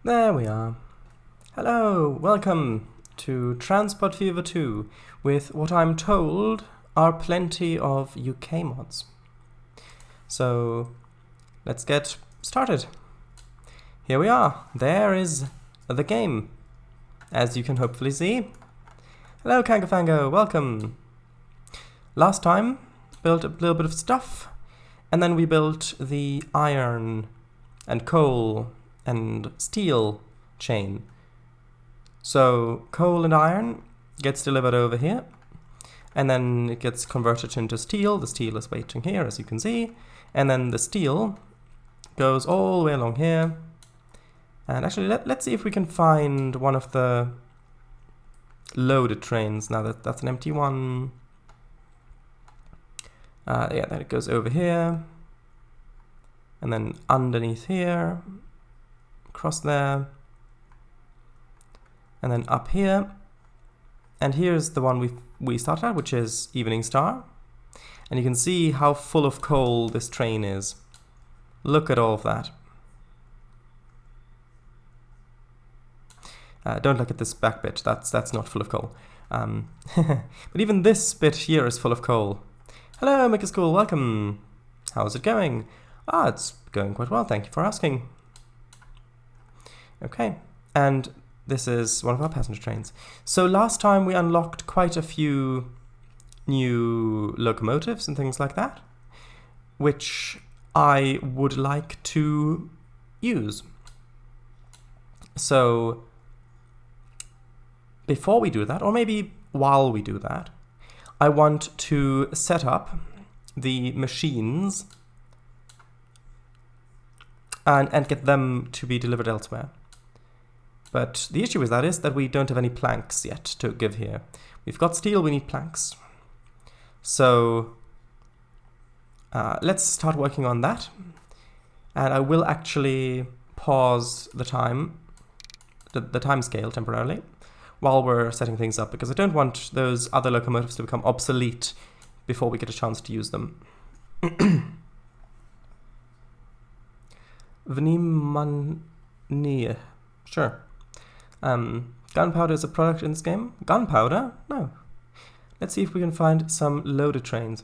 There we are. Hello, welcome to Transport Fever 2 with what I'm told are plenty of UK mods. So let's get started. Here we are. There is the game, as you can hopefully see. Hello Kangafango, welcome. Last time built a little bit of stuff, and then we built the iron and coal and steel chain. So coal and iron gets delivered over here, and then it gets converted into steel. The steel is waiting here, as you can see, and then the steel goes all the way along here. And actually, let's see if we can find one of the loaded trains. Now that's an empty one. Yeah, then it goes over here, and then underneath here, across there, and then up here. And here's the one we started at, which is Evening Star. And you can see how full of coal this train is. Look at all of that. Don't look at this back bit, that's not full of coal. But even this bit here is full of coal. Hello, Maker School, welcome. How's it going? It's going quite well, thank you for asking. Okay, and this is one of our passenger trains. So last time we unlocked quite a few new locomotives and things like that, which I would like to use. So before we do that, or maybe while we do that, I want to set up the machines and get them to be delivered elsewhere. But the issue with that is that we don't have any planks yet to give here. We've got steel, we need planks. So let's start working on that. And I will actually pause the time scale temporarily while we're setting things up, because I don't want those other locomotives to become obsolete before we get a chance to use them. Vnimanie. Sure. Gunpowder is a product in this game? Gunpowder? No. Let's see if we can find some loaded trains.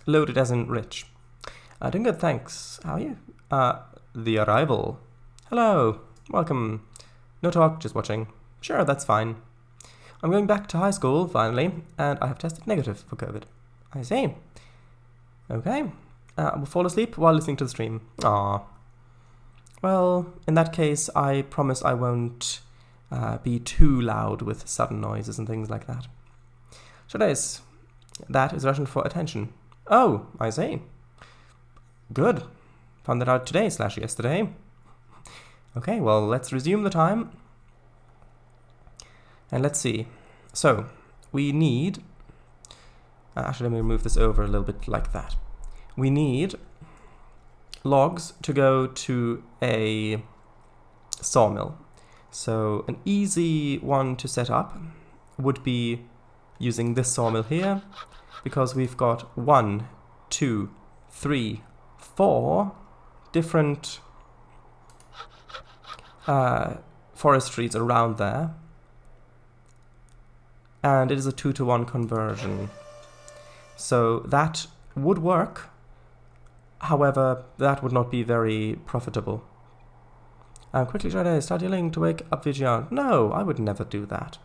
Loaded as in rich. Doing good, thanks. How are you? The Arrival. Hello. Welcome. No talk, just watching. Sure, that's fine. I'm going back to high school, finally, and I have tested negative for COVID. I see. Okay. I will fall asleep while listening to the stream. Aww. Well, in that case, I promise I won't be too loud with sudden noises and things like that. Shadays. That is Russian for attention. Oh, I see. Good. Found that out today/yesterday. Okay, well, let's resume the time. And let's see. So, we need... actually, let me move this over a little bit like that. We need logs to go to a sawmill. So an easy one to set up would be using this sawmill here, because we've got 1, 2, 3, 4 different forestries around there, and it is a 2-to-1 conversion. So that would work. However, that would not be very profitable. Quickly try to start yelling to wake up Vigilant. No, I would never do that.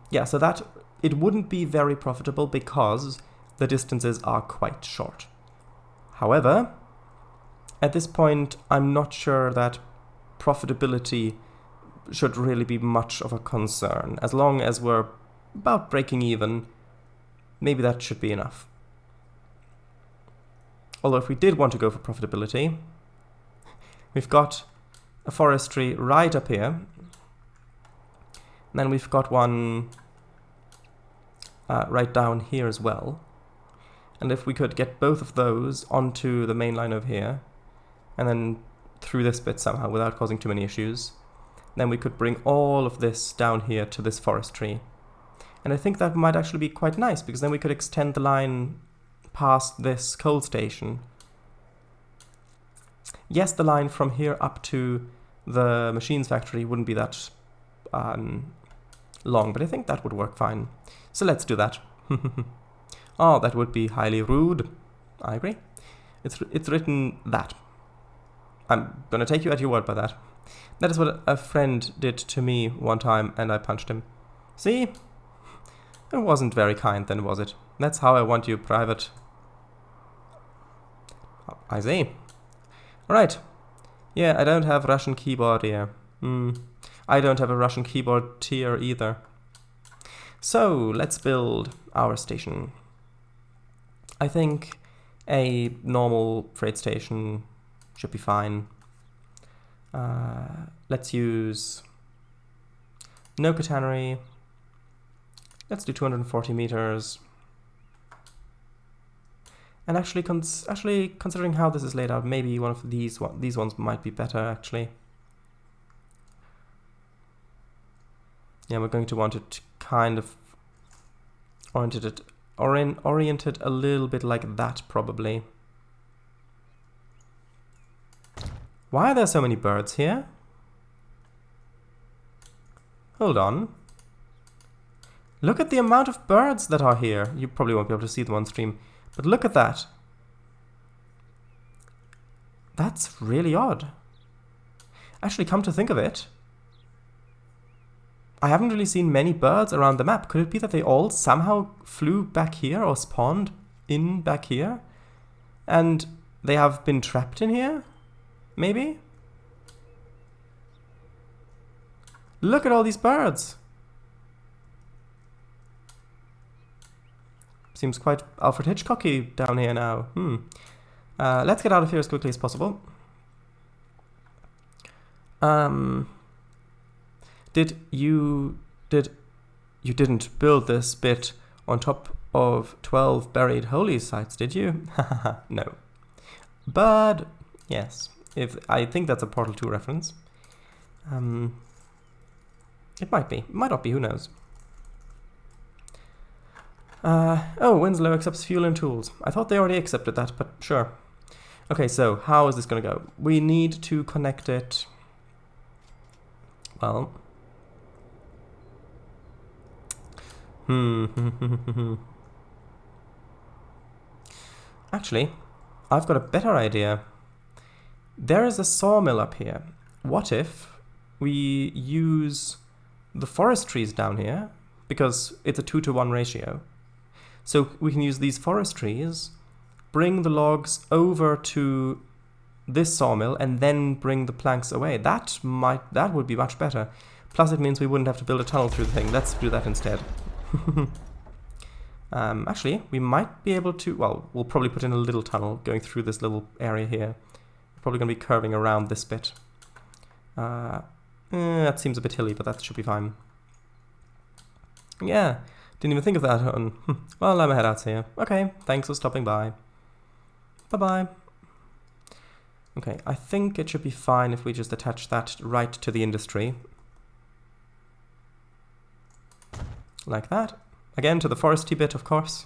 Yeah, so that it wouldn't be very profitable because the distances are quite short. However, at this point, I'm not sure that profitability should really be much of a concern. As long as we're about breaking even, maybe that should be enough. Although if we did want to go for profitability, we've got a forestry right up here, and then we've got one right down here as well. And if we could get both of those onto the main line over here, and then through this bit somehow without causing too many issues, then we could bring all of this down here to this forestry. And I think that might actually be quite nice, because then we could extend the line past this coal station. Yes, the line from here up to the machines factory wouldn't be that long, but I think that would work fine. So let's do that. Oh, that would be highly rude. I agree. It's written that. I'm gonna take you at your word by that. That is what a friend did to me one time, and I punched him. See? It wasn't very kind then, was it? That's how I want you, private. I see. Alright. Yeah, I don't have Russian keyboard here. I don't have a Russian keyboard tier either. So, let's build our station. I think a normal freight station should be fine. Let's use no catenary. Let's do 240 meters. And actually, considering how this is laid out, maybe one of these ones might be better, actually. Yeah, we're going to want it kind of oriented a little bit like that, probably. Why are there so many birds here? Hold on. Look at the amount of birds that are here. You probably won't be able to see them on stream, but look at that. That's really odd. Actually, come to think of it, I haven't really seen many birds around the map. Could it be that they all somehow flew back here or spawned in back here? And they have been trapped in here? Maybe? Look at all these birds. Seems quite Alfred Hitchcocky down here now. Let's get out of here as quickly as possible. You didn't build this bit on top of 12 buried holy sites, did you? No. But yes, I think that's a Portal 2 reference. It might be. It might not be, who knows. Oh, Winslow accepts fuel and tools. I thought they already accepted that, but sure. Okay, so how is this going to go? We need to connect it. Well. Actually, I've got a better idea. There is a sawmill up here. What if we use the forest trees down here, because it's a 2-to-1 ratio. So we can use these forest trees, bring the logs over to this sawmill, and then bring the planks away. That would be much better. Plus it means we wouldn't have to build a tunnel through the thing. Let's do that instead. Actually, we might be able to, well, we'll probably put in a little tunnel going through this little area here. Probably going to be curving around this bit. That seems a bit hilly, but that should be fine. Yeah, didn't even think of that. Well, I'm ahead out here. Okay, thanks for stopping by. Bye-bye. Okay, I think it should be fine if we just attach that right to the industry. Like that. Again, to the foresty bit, of course.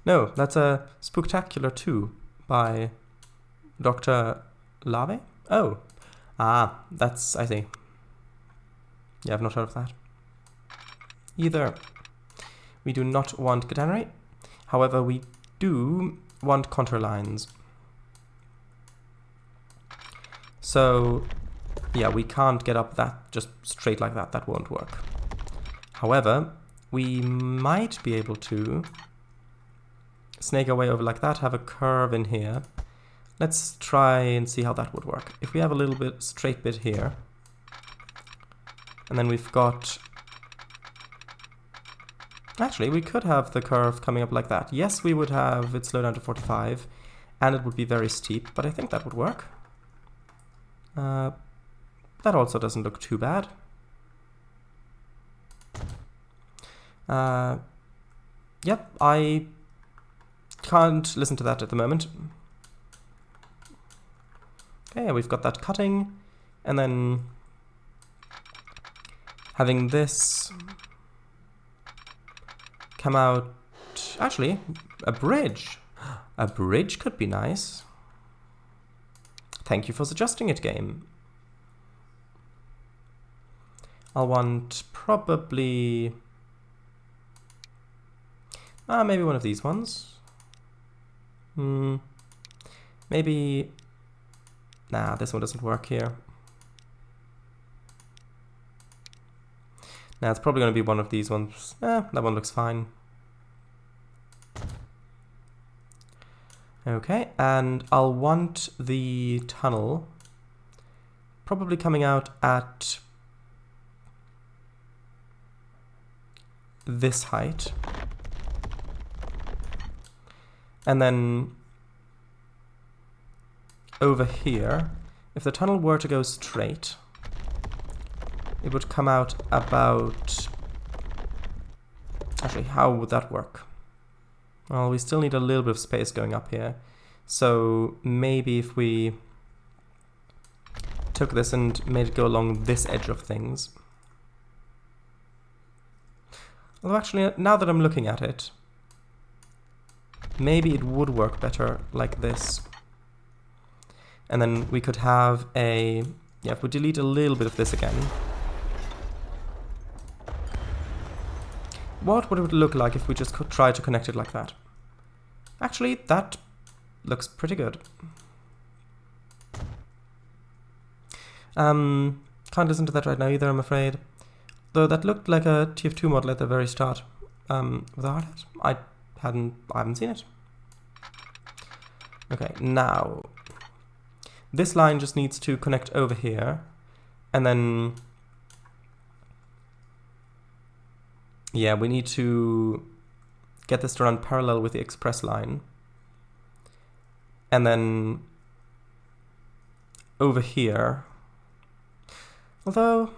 No, that's a Spooktacular 2 by Dr. Lave? Oh. Ah, that's, I see. Yeah, I've not heard of that. Either. We do not want catenary. However, we do want contour lines. So, yeah, we can't get up that just straight like that. That won't work. However, we might be able to snake our way over like that, have a curve in here. Let's try and see how that would work. If we have a little bit straight bit here, and then we've got... Actually, we could have the curve coming up like that. Yes, we would have it slow down to 45, and it would be very steep, but I think that would work. That also doesn't look too bad. Yep, I can't listen to that at the moment. Okay, we've got that cutting, and then having this come out. Actually, a bridge. A bridge could be nice. Thank you for suggesting it, game. I'll want probably... maybe one of these ones. Maybe... Nah, this one doesn't work here. Nah, it's probably going to be one of these ones. That one looks fine. Okay, and I'll want the tunnel probably coming out at this height. And then over here, if the tunnel were to go straight, it would come out about... Actually, how would that work? Well, we still need a little bit of space going up here. So maybe if we took this and made it go along this edge of things. Although actually, now that I'm looking at it, maybe it would work better like this. And then we could have a... Yeah, if we delete a little bit of this again. What would it look like if we just could try to connect it like that? Actually, that looks pretty good. Can't listen to that right now either, I'm afraid. Though that looked like a TF2 model at the very start. With a hard hat. I haven't seen it. Okay, now this line just needs to connect over here, and then yeah, we need to get this to run parallel with the express line, and then over here. Although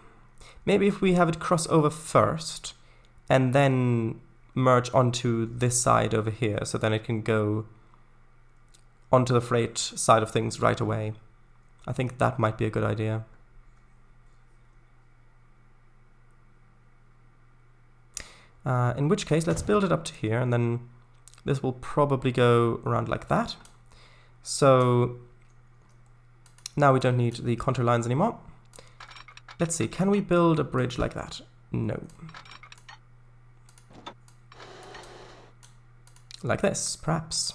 maybe if we have it cross over first and then merge onto this side over here, so then it can go onto the freight side of things right away. I think that might be a good idea. In which case, let's build it up to here, and then this will probably go around like that. So now we don't need the contour lines anymore. Let's see, can we build a bridge like that? No. Like this, perhaps.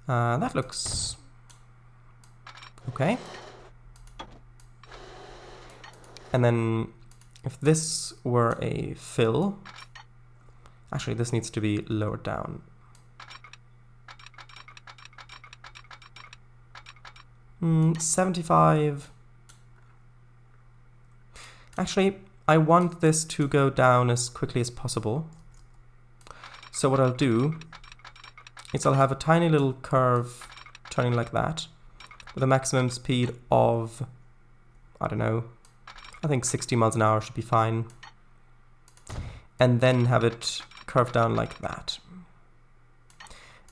That looks okay. And then if this were a fill, actually this needs to be lowered down. 75. Actually, I want this to go down as quickly as possible. So what I'll do is I'll have a tiny little curve turning like that with a maximum speed of, I don't know, I think 60 miles an hour should be fine. And then have it curve down like that.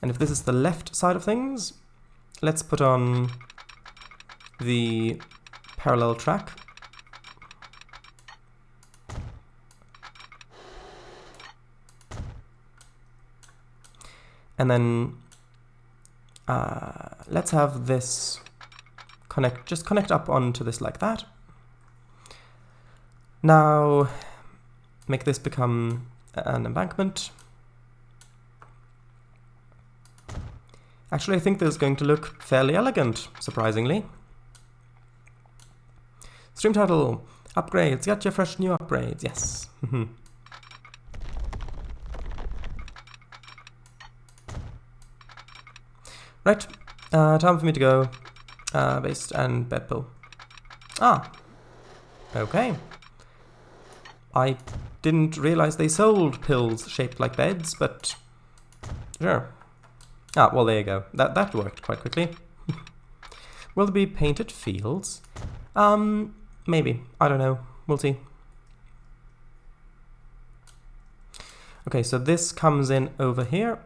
And if this is the left side of things, let's put on the parallel track. And then let's have this just connect up onto this like that. Now make this become an embankment. Actually, I think this is going to look fairly elegant, surprisingly. Stream title, upgrades, got your fresh new upgrades, yes. Right, time for me to go. Based and bed pill. Ah, okay. I didn't realize they sold pills shaped like beds, but sure. Ah, well, there you go. That worked quite quickly. Will there be painted fields? Maybe. I don't know. We'll see. Okay, so this comes in over here.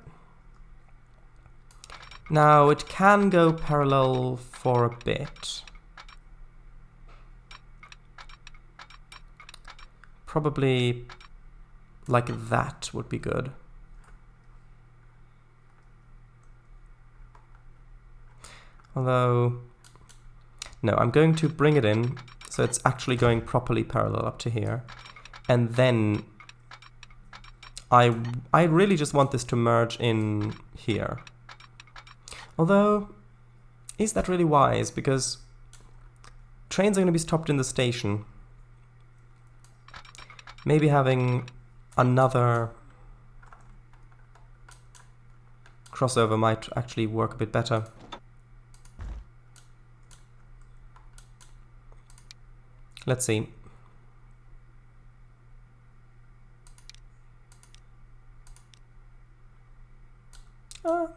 Now, it can go parallel for a bit. Probably like that would be good. Although, no, I'm going to bring it in so it's actually going properly parallel up to here. And then I really just want this to merge in here. Although, is that really wise? Because trains are going to be stopped in the station. Maybe having another crossover might actually work a bit better. Let's see.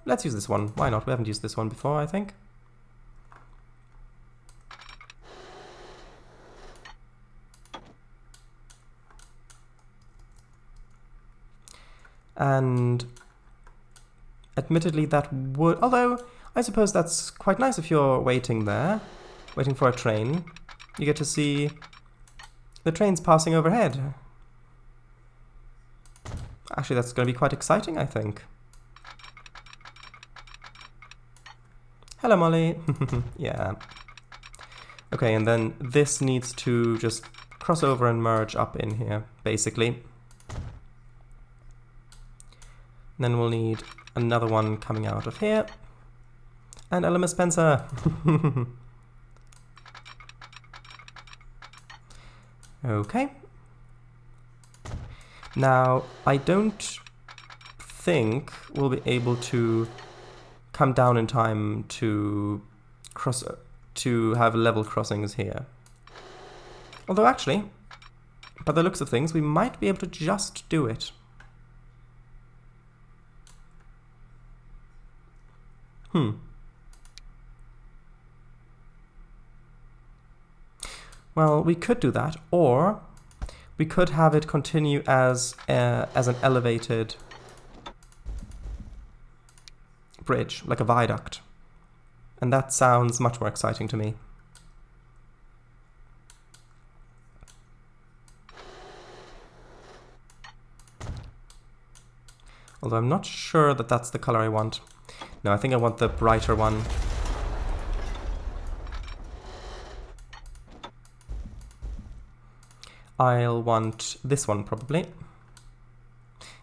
Let's use this one. Why not? We haven't used this one before, I think. And admittedly that would... Although, I suppose that's quite nice if you're waiting there, waiting for a train. You get to see the trains passing overhead. Actually, that's going to be quite exciting, I think. Hello, Molly. Yeah. Okay, and then this needs to just cross over and merge up in here, basically. And then we'll need another one coming out of here. And LMS Spencer. Okay. Now, I don't think we'll be able to come down in time to have level crossings here. Although actually, by the looks of things, we might be able to just do it. Well, we could do that, or we could have it continue as an elevated bridge, like a viaduct. And that sounds much more exciting to me. Although I'm not sure that that's the color I want. No, I think I want the brighter one. I'll want this one probably.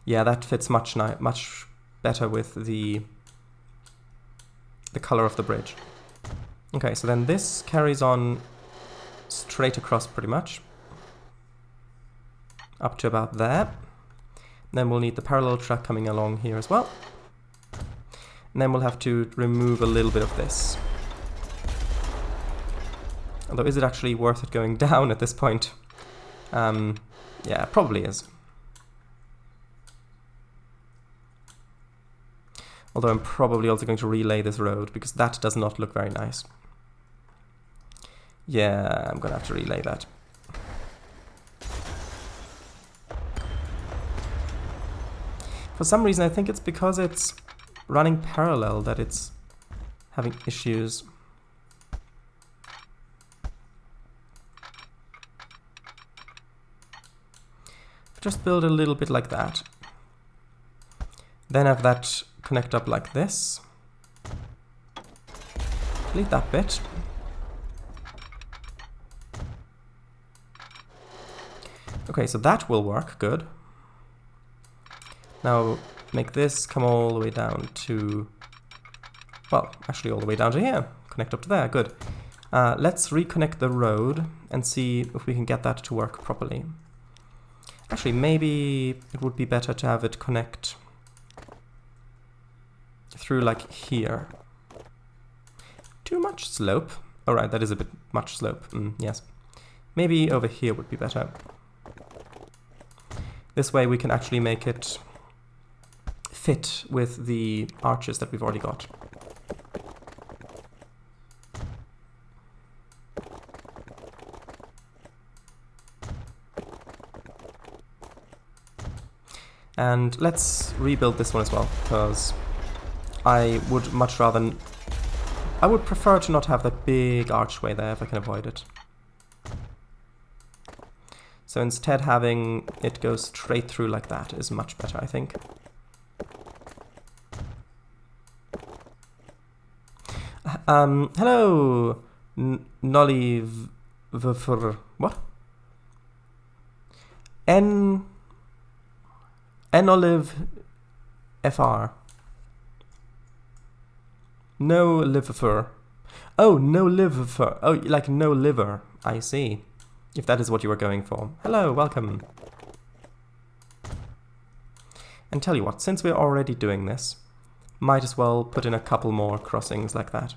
Yeah, that fits much better with the color of the bridge. Okay, so then this carries on straight across pretty much. Up to about there. Then we'll need the parallel track coming along here as well. And then we'll have to remove a little bit of this. Although, is it actually worth it going down at this point? Yeah, it probably is. Although I'm probably also going to relay this road, because that does not look very nice. Yeah, I'm going to have to relay that. For some reason, I think it's because it's running parallel that it's having issues. Just build a little bit like that. Then have that connect up like this. Delete that bit. Okay, so that will work, good. Now make this come all the way down to, well, actually all the way down to here. Connect up to there, good. Let's reconnect the road and see if we can get that to work properly. Actually, maybe it would be better to have it connect through like here. Too much slope. Alright, that is a bit much slope, yes. Maybe over here would be better. This way we can actually make it fit with the arches that we've already got. And let's rebuild this one as well, because I would much rather... I would prefer to not have that big archway there if I can avoid it. So instead having it go straight through like that is much better, I think. Hello, Noliv... What? Olive FR. No liver. Oh, no liver. Oh, like no liver. I see. If that is what you were going for. Hello, welcome. And tell you what, since we're already doing this, might as well put in a couple more crossings like that.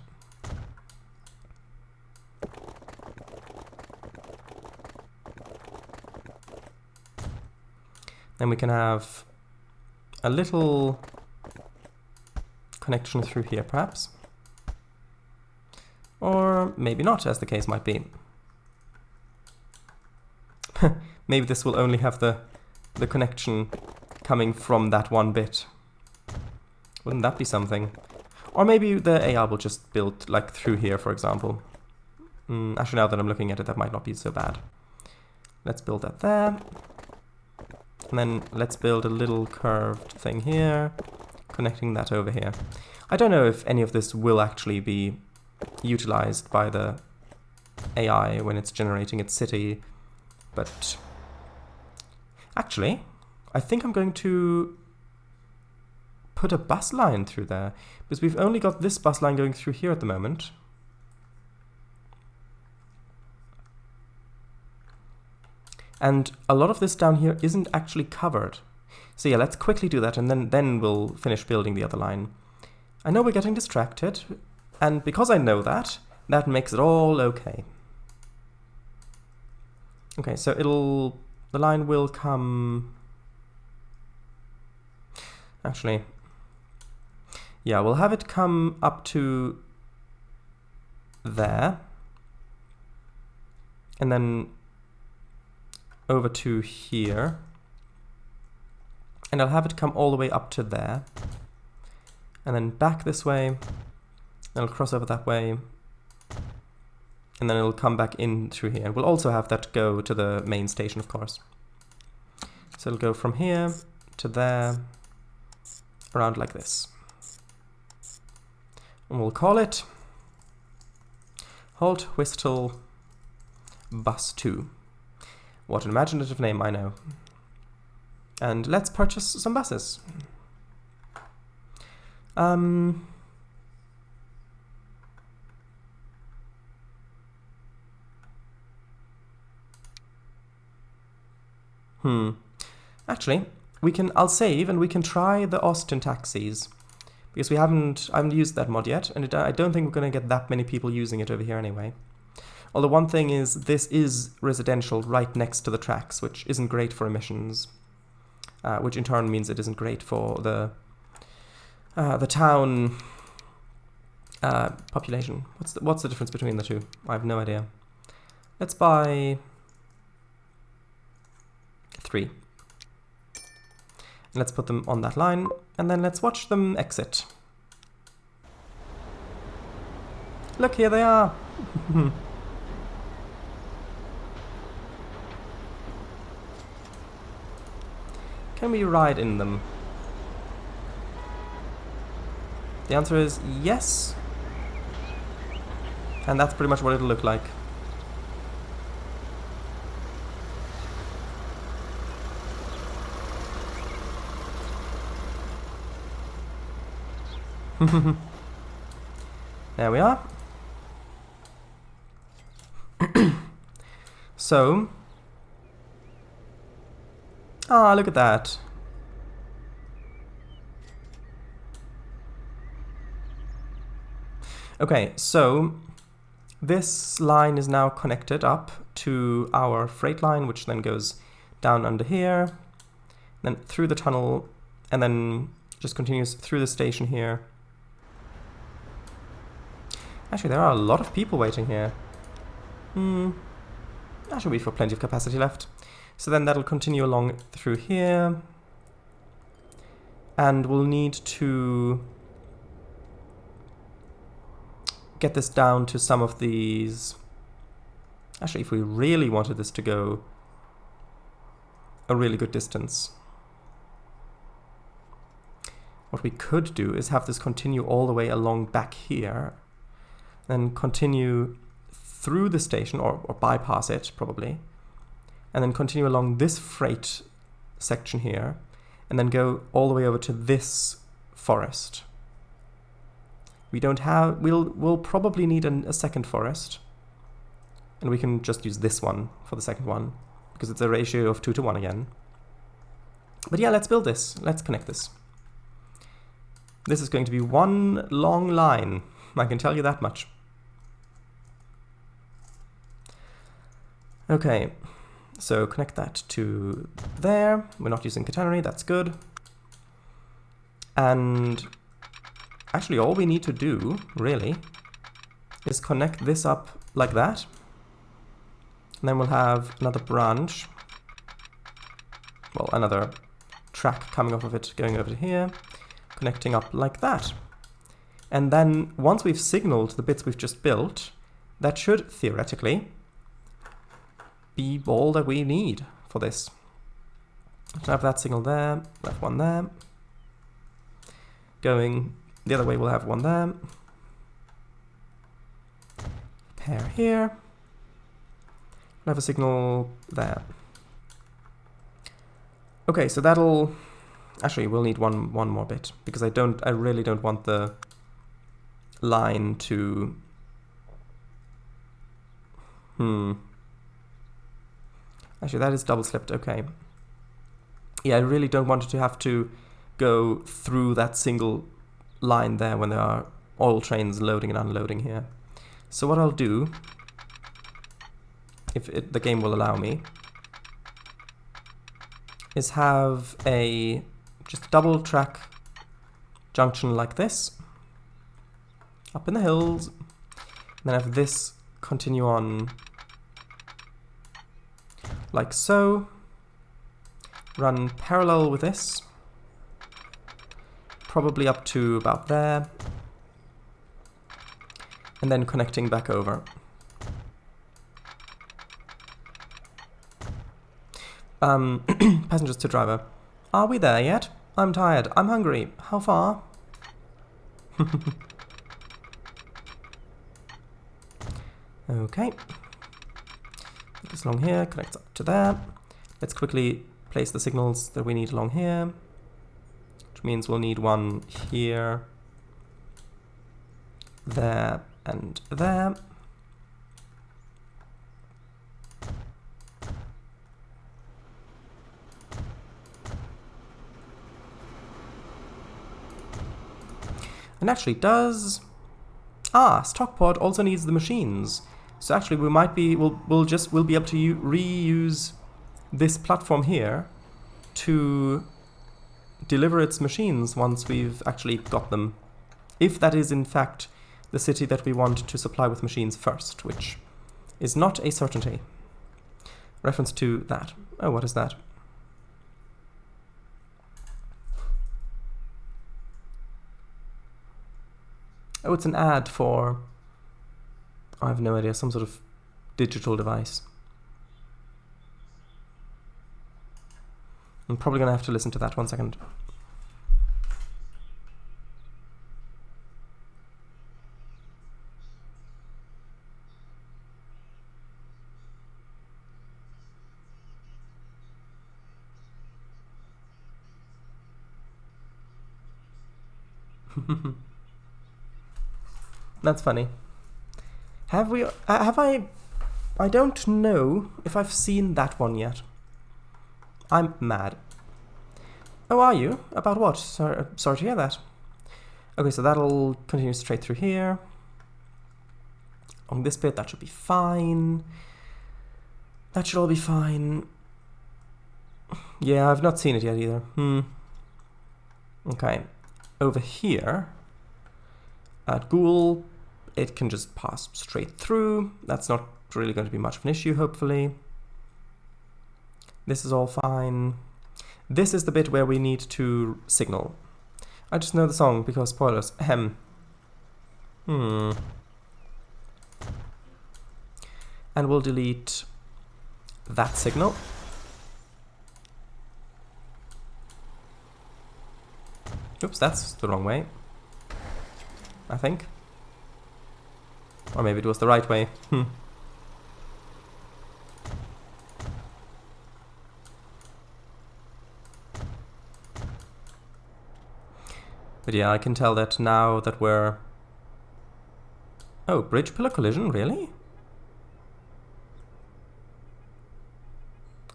Then we can have a little connection through here, perhaps. Or maybe not, as the case might be. Maybe this will only have the connection coming from that one bit. Wouldn't that be something? Or maybe the AI will just build like through here, for example. Actually, now that I'm looking at it, that might not be so bad. Let's build that there. And then let's build a little curved thing here, connecting that over here. I don't know if any of this will actually be utilized by the AI when it's generating its city, but actually, I think I'm going to put a bus line through there, because we've only got this bus line going through here at the moment. And a lot of this down here isn't actually covered. So yeah, let's quickly do that, and then we'll finish building the other line. I know we're getting distracted, and because I know that, that makes it all okay. Okay, so the line will come... Actually, yeah, we'll have it come up to there, and then over to here, and I'll have it come all the way up to there, and then back this way, and it'll cross over that way, and then it'll come back in through here. We'll also have that go to the main station, of course. So it'll go from here to there, around like this. And we'll call it Halt Whistle Bus 2. What an imaginative name, I know. And let's purchase some buses. Actually, I'll save and we can try the Austin taxis. Because I haven't used that mod yet, and I don't think we're going to get that many people using it over here anyway. Although one thing is, this is residential right next to the tracks, which isn't great for emissions. Which in turn means it isn't great for the town population. What's the difference between the two? I have no idea. Let's buy 3. And let's put them on that line, and then let's watch them exit. Look, here they are! Can we ride in them? The answer is yes. And that's pretty much what it'll look like. There we are. So, look at that. Okay, so this line is now connected up to our freight line, which then goes down under here, then through the tunnel, and then just continues through the station here. Actually, there are a lot of people waiting here. That should be for plenty of capacity left. So then that'll continue along through here. And we'll need to get this down to some of these. Actually, if we really wanted this to go a really good distance. What we could do is have this continue all the way along back here, then continue through the station, or bypass it probably, and then continue along this freight section here, and then go all the way over to this forest. We'll probably need a second forest, and we can just use this one for the second one, because it's a ratio of 2 to 1 again. But yeah, let's build this. Let's connect this. This is going to be one long line, I can tell you that much. Okay, so connect that to there. We're not using catenary, that's good. And actually all we need to do, really, is connect this up like that. And then we'll have another branch, well, another track coming off of it, going over to here, connecting up like that. And then once we've signaled the bits we've just built, that should theoretically be all that we need for this. So have that signal there, we'll have one there. Going the other way, we'll have one there. Pair here. We'll have a signal there. Okay, so that'll... Actually, we'll need one more bit, because I really don't want the line to... Actually, that is double slipped, okay. Yeah, I really don't want it to have to go through that single line there when there are oil trains loading and unloading here. So what I'll do, if the game will allow me, is have a just double track junction like this, up in the hills, and then have this continue on like so, run parallel with this, probably up to about there, and then connecting back over. Passengers to driver. Are we there yet? I'm tired. I'm hungry. How far? Okay. Take this along here, connects up to there. Let's quickly place the signals that we need along here, which means we'll need one here, there, and there. And actually does... Stockport also needs the machines. So actually we'll be able to reuse this platform here to deliver its machines once we've actually got them. If that is in fact the city that we want to supply with machines first, which is not a certainty. Reference to that. Oh, what is that? Oh, it's an ad for... I have no idea, some sort of digital device. I'm probably going to have to listen to that 1 second. That's funny. Have I don't know if I've seen that one yet. I'm mad. Oh, are you? About what? Sorry to hear that. Okay, so that'll continue straight through here. On this bit, that should be fine. That should all be fine. Yeah, I've not seen it yet either. Okay. Over here, at Ghoul, it can just pass straight through. That's not really going to be much of an issue, hopefully. This is all fine. This is the bit where we need to signal. I just know the song because spoilers. Ahem. And we'll delete that signal. Oops, that's the wrong way, I think. Or maybe it was the right way. But yeah, I can tell that now that we're... Oh, bridge pillar collision, really?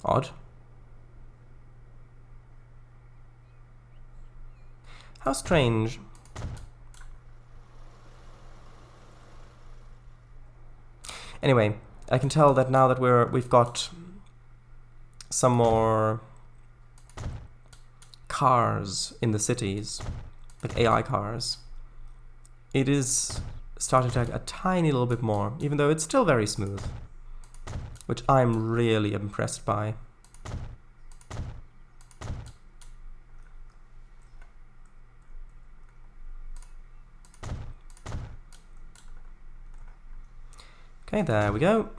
Odd. How strange. Anyway, I can tell that now that we've got some more cars in the cities, like AI cars, it is starting to take a tiny little bit more, even though it's still very smooth, which I'm really impressed by. Okay, there we go.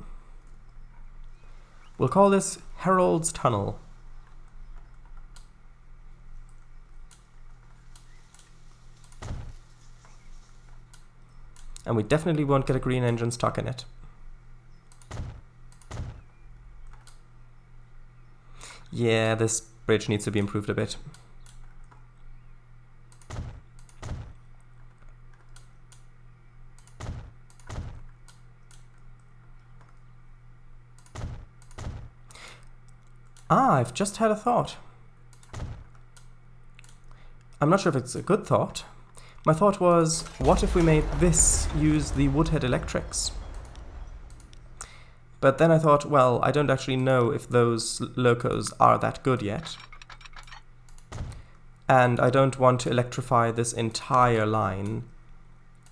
We'll call this Herald's Tunnel. And we definitely won't get a green engine stuck in it. Yeah, this bridge needs to be improved a bit. Ah, I've just had a thought. I'm not sure if it's a good thought. My thought was, what if we made this use the Woodhead electrics? But then I thought, well, I don't actually know if those locos are that good yet. And I don't want to electrify this entire line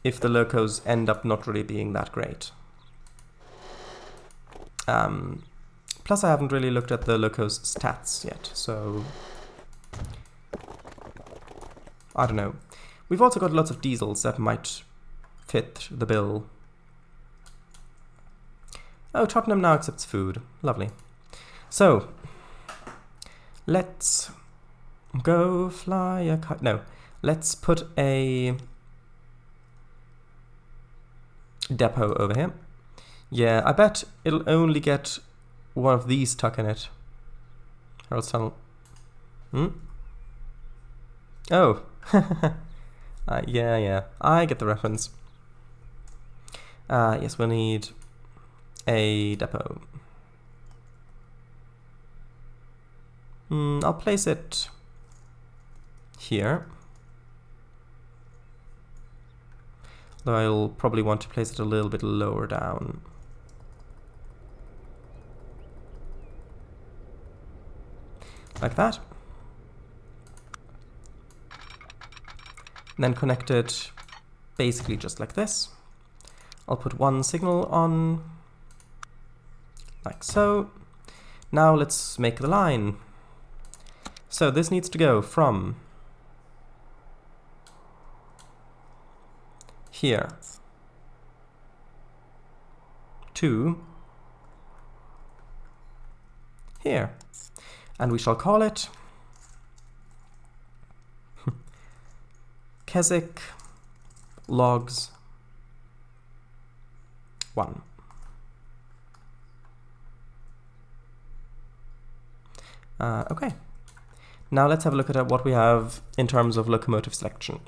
if the locos end up not really being that great. Plus I haven't really looked at the locos stats yet, so I don't know. We've also got lots of diesels that might fit the bill. Oh, Tottenham now accepts food. Lovely. So, let's go fly a kite. No, let's put a depot over here. Yeah, I bet it'll only get one of these stuck in it. Herald's Tunnel. Oh. Yeah, I get the reference. Yes, we'll need a depot. I'll place it here. Though I'll probably want to place it a little bit lower down. Like that. And then connect it basically just like this. I'll put one signal on, like so. Now let's make the line. So this needs to go from here to here. And we shall call it Keswick logs 1. Okay. Now let's have a look at what we have in terms of locomotive selection.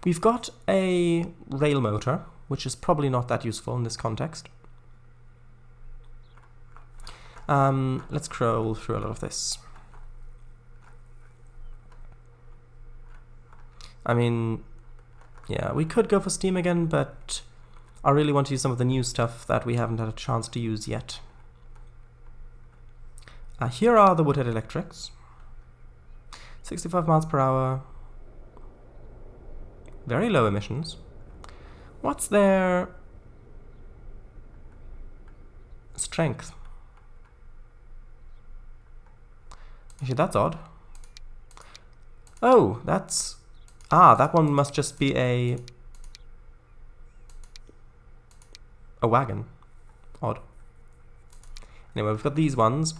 We've got a rail motor, which is probably not that useful in this context. Let's scroll through a lot of this. I mean, yeah, we could go for steam again, but I really want to use some of the new stuff that we haven't had a chance to use yet. Here are the Woodhead electrics. 65 miles per hour. Very low emissions. What's their strength? Actually, that's odd. Oh, that's... Ah, that one must just be a wagon. Odd. Anyway, we've got these ones.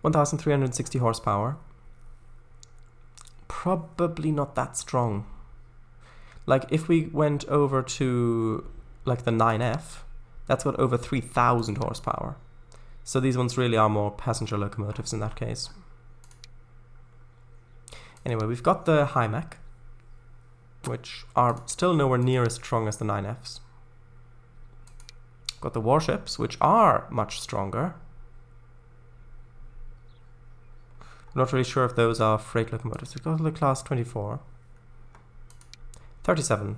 1,360 horsepower. probably not that strong. Like, if we went over to, like, the 9F, that's got over 3,000 horsepower. So these ones really are more passenger locomotives in that case. Anyway, we've got the high mech, which are still nowhere near as strong as the 9Fs. Got the warships, which are much stronger. I'm not really sure if those are freight locomotives. We've got the class 24. 37.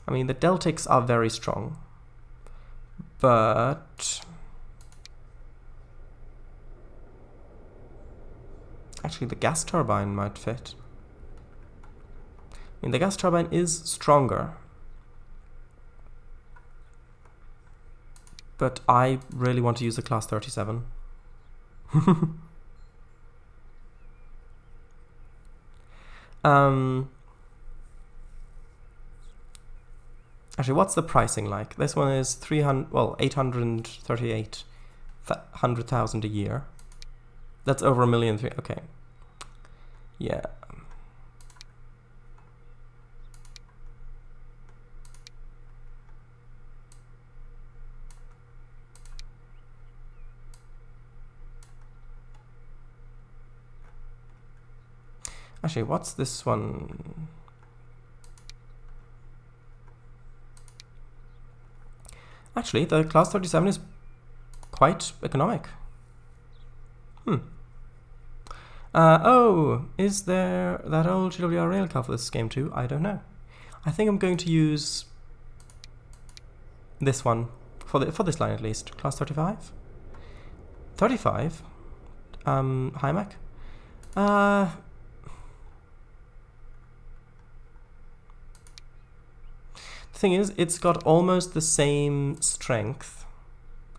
I mean, the Deltics are very strong, but actually the gas turbine might fit. I mean, the gas turbine is stronger, but I really want to use the class 37. Actually, what's the pricing like? This one is 838,000 a year. That's over $1 million. Okay. Yeah. Actually, what's this one? Actually, the class 37 is quite economic. Oh, is there that old GWR railcar for this game too? I don't know. I think I'm going to use this one for this line at least. Class 35? 35? High mech? The thing is, it's got almost the same strength.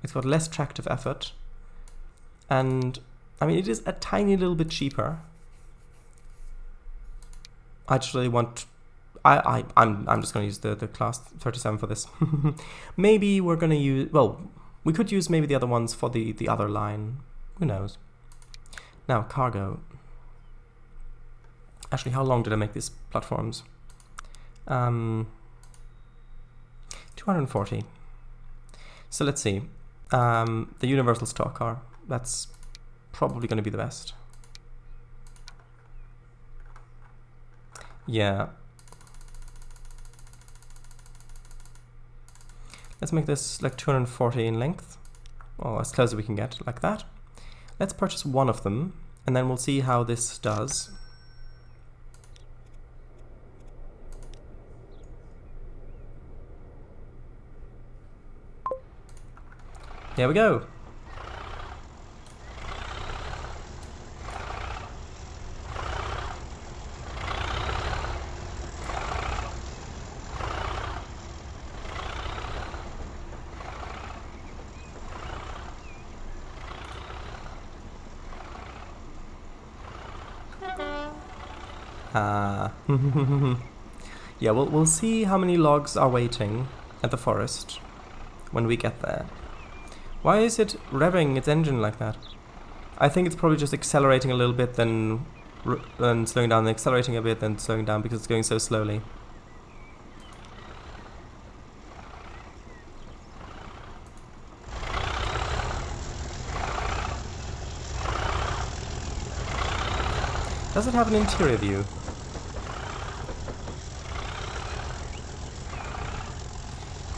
It's got less tractive effort. And, I mean, it is a tiny little bit cheaper. I just really want... I'm just going to use the class 37 for this. Maybe we're going to use... Well, we could use maybe the other ones for the other line. Who knows? Now, cargo. Actually, how long did I make these platforms? 240. So let's see. The universal stock car. That's probably going to be the best. Yeah. Let's make this like 240 in length. Well, as close as we can get, like that. Let's purchase one of them, and then we'll see how this does. Here we go. Yeah, we'll see how many logs are waiting at the forest when we get there. Why is it revving its engine like that? I think it's probably just accelerating a little bit, then slowing down, then accelerating a bit, then slowing down because it's going so slowly. Does it have an interior view?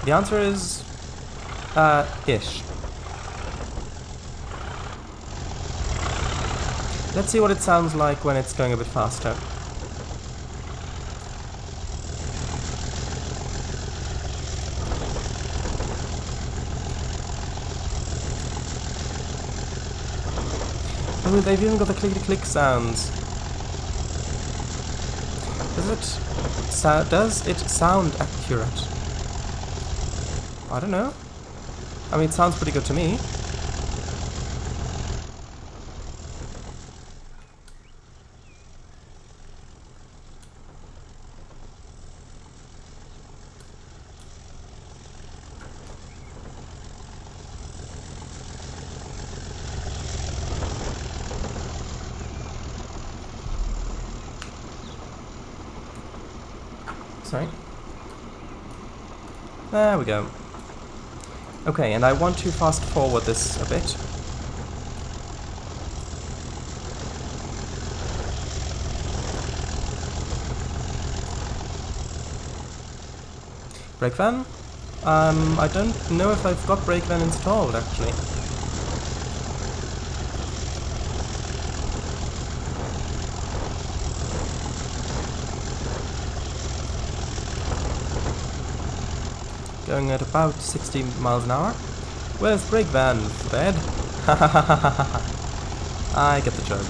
The answer is... ish. Let's see what it sounds like when it's going a bit faster. Oh, they've even got the clickety-click sounds. Does it sound accurate? I don't know. I mean, it sounds pretty good to me. sorry. There we go. Okay, and I want to fast forward this a bit. Brake van? I don't know if I've got brake van installed, actually. Going at about 60 miles an hour. Where's brake van, Fred? I get the joke.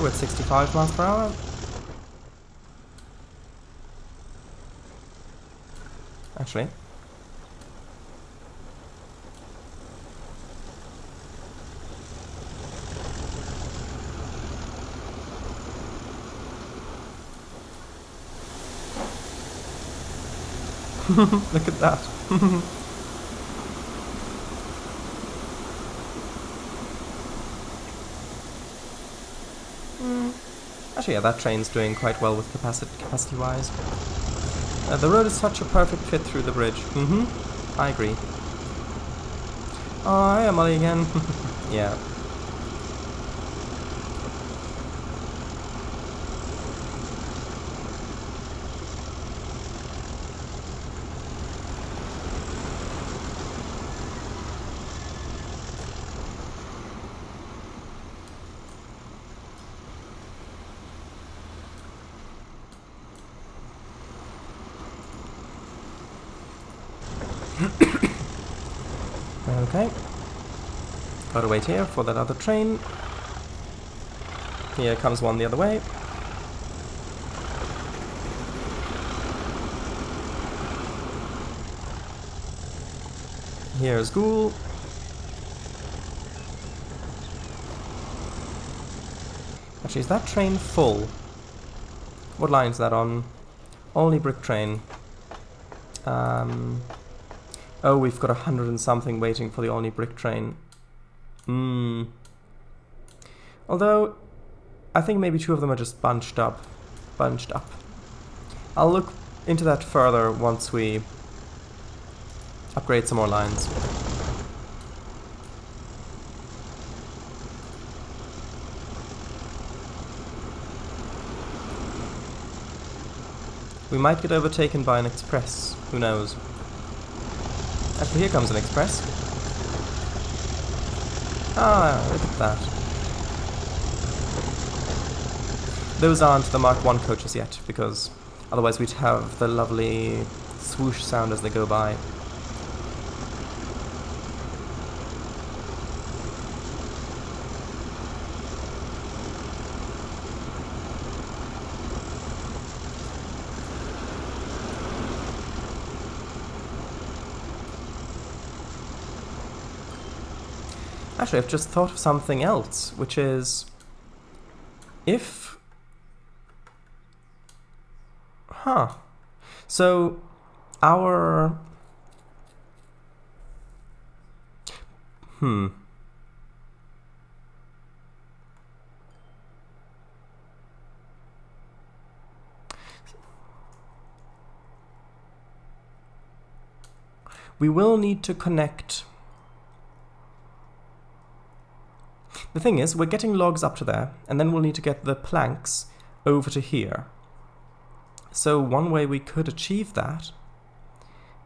We're at 65 miles per hour. Actually. Look at that. Actually, yeah, that train's doing quite well with capacity-wise. The road is such a perfect fit through the bridge. I agree. Oh, hi, Molly again. Yeah. Okay. Gotta wait here for that other train. Here comes one the other way. Here's Ghoul. Actually, is that train full? What line is that on? Only brick train. Oh, we've got 100 and something waiting for the only brick train. Although, I think maybe two of them are just bunched up. I'll look into that further once we upgrade some more lines. We might get overtaken by an express. Who knows? Actually, here comes an express. Ah, look at that. Those aren't the Mark 1 coaches yet, because otherwise we'd have the lovely swoosh sound as they go by. Actually, I've just thought of something else, which is if... So, our... We will need to connect... The thing is, we're getting logs up to there, and then we'll need to get the planks over to here. So one way we could achieve that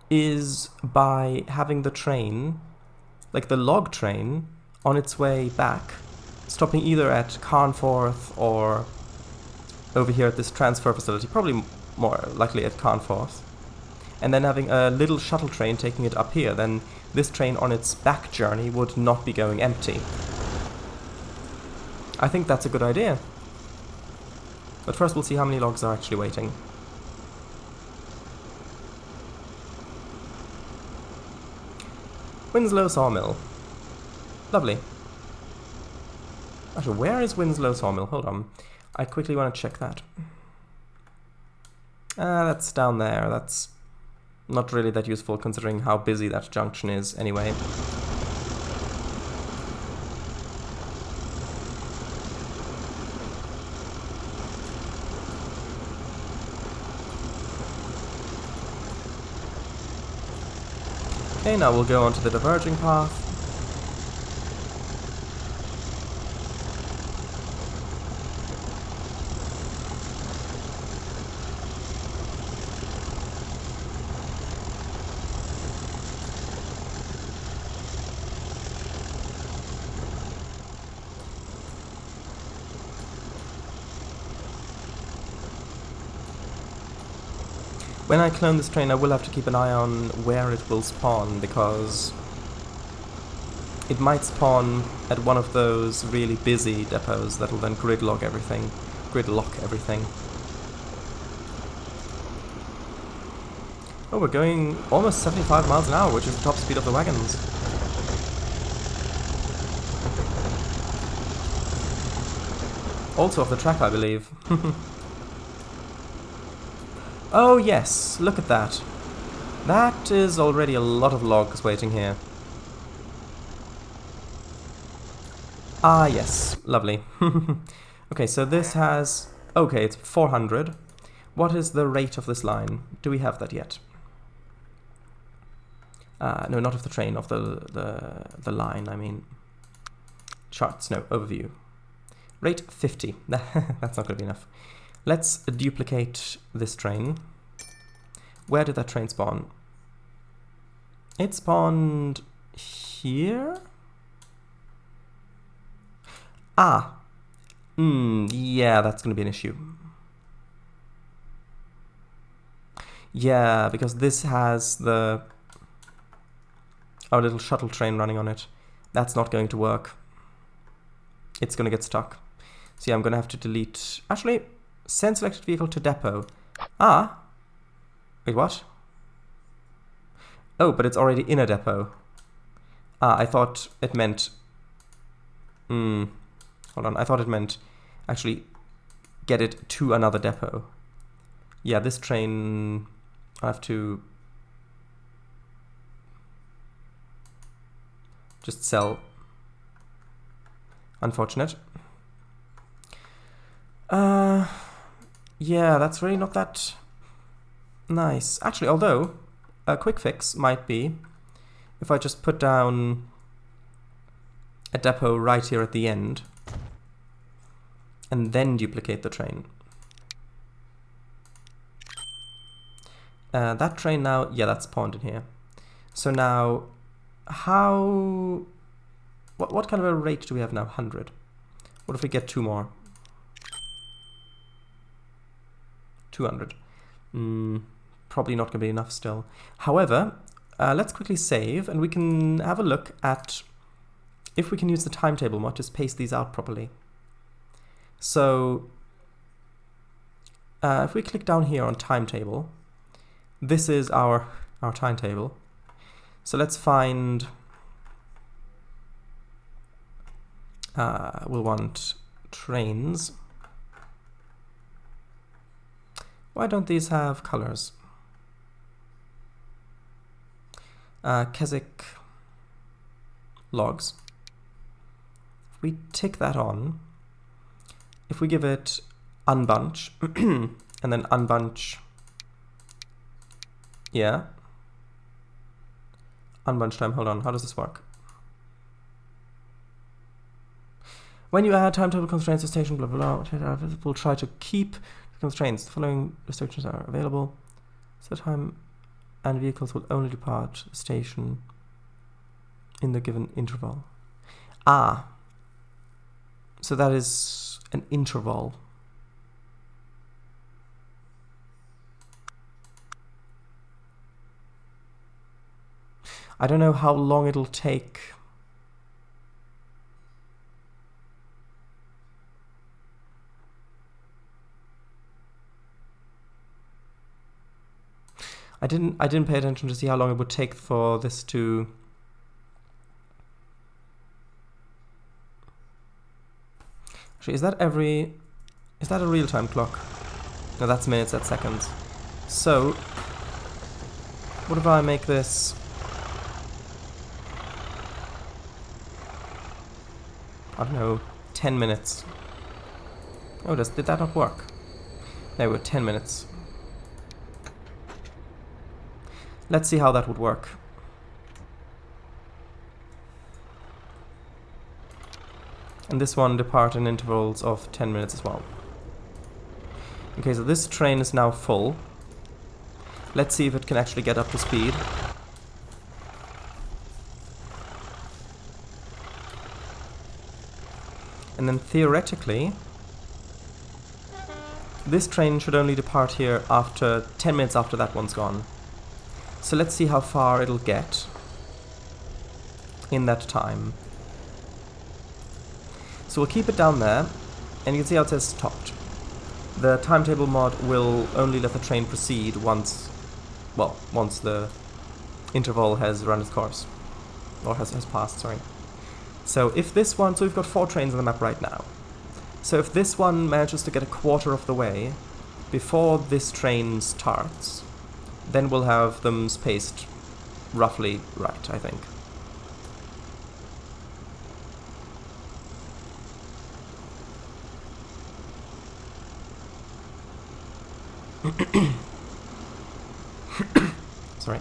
is by having the train, like the log train, on its way back, stopping either at Carnforth or over here at this transfer facility, probably more likely at Carnforth, and then having a little shuttle train taking it up here. Then this train on its back journey would not be going empty. I think that's a good idea. But first we'll see how many logs are actually waiting. Winslow Sawmill. Lovely. Actually, where is Winslow Sawmill? Hold on. I quickly want to check that. That's down there. That's not really that useful considering how busy that junction is anyway. Okay, now we'll go on to the diverging path. When I clone this train, I will have to keep an eye on where it will spawn, because it might spawn at one of those really busy depots that will then gridlock everything. Oh, we're going almost 75 miles an hour, which is the top speed of the wagons. Also off the track, I believe. Oh yes, look at that. That is already a lot of logs waiting here. Ah yes, lovely. Okay, so this has... Okay, it's 400. What is the rate of this line? Do we have that yet? No, not of the train, of the line, I mean. Charts, no, overview. Rate 50. That's not going to be enough. Let's duplicate this train. Where did that train spawn? It spawned here? Ah. Yeah, that's going to be an issue. Yeah, because this has our little shuttle train running on it. That's not going to work. It's going to get stuck. So yeah, I'm going to have to delete... Actually, send selected vehicle to depot. Ah. Wait, what? Oh, but it's already in a depot. Ah, I thought it meant... Hold on, I thought it meant actually get it to another depot. Yeah, this train... I have to... just sell. Unfortunate. Yeah, that's really not that nice. Actually, although, a quick fix might be if I just put down a depot right here at the end and then duplicate the train. That train now, yeah, that's spawned in here. So now, what kind of a rate do we have now? 100. What if we get 2 more? 200. Probably not going to be enough still. However, let's quickly save and we can have a look at if we can use the timetable mod to space these out properly. So, if we click down here on timetable, this is our timetable. So let's find... we'll want trains. Why don't these have colors? Keswick logs. If we tick that on, if we give it unbunch, and then unbunch, yeah. Unbunch time, hold on, how does this work? When you add timetable constraints to station, blah, blah, blah, we'll try to keep the constraints. The following restrictions are available. So time and vehicles will only depart the station in the given interval. Ah. So that is an interval. I don't know how long it'll take. I didn't pay attention to see how long it would take for this to... Actually, is that a real-time clock? No, that's minutes, that's seconds. So, what if I make this... I don't know, 10 minutes. Oh, did that not work? There we go, 10 minutes. Let's see how that would work. And this one depart in intervals of 10 minutes as well. Okay, so this train is now full. Let's see if it can actually get up to speed. And then theoretically, this train should only depart here after 10 minutes after that one's gone. So let's see how far it'll get in that time. So we'll keep it down there, and you can see how it says stopped. The timetable mod will only let the train proceed once the interval has run its course. Or has passed, sorry. So if this one, so we've got 4 trains on the map right now. So if this one manages to get a quarter of the way before this train starts, then we'll have them spaced roughly right, I think. Sorry.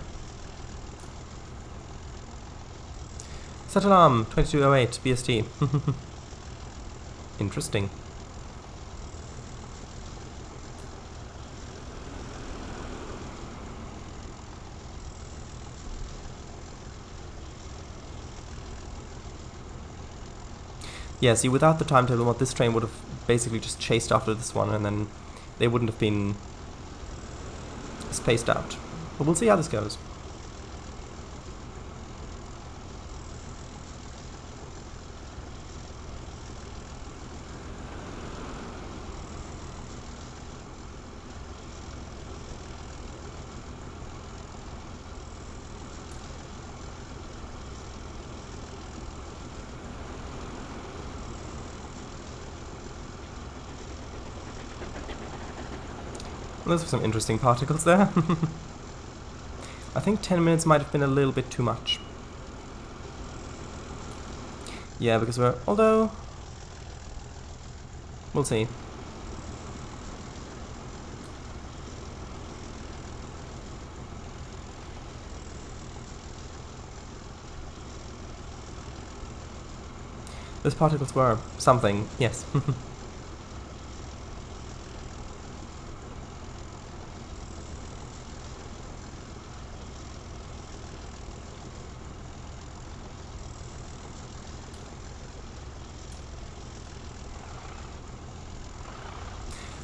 Set alarm 2208 BST. Interesting. Yeah, see, without the timetable mod, this train would have basically just chased after this one, and then they wouldn't have been spaced out. But we'll see how this goes. Those are some interesting particles there. I think 10 minutes might have been a little bit too much. Yeah, because although... we'll see. Those particles were something, yes.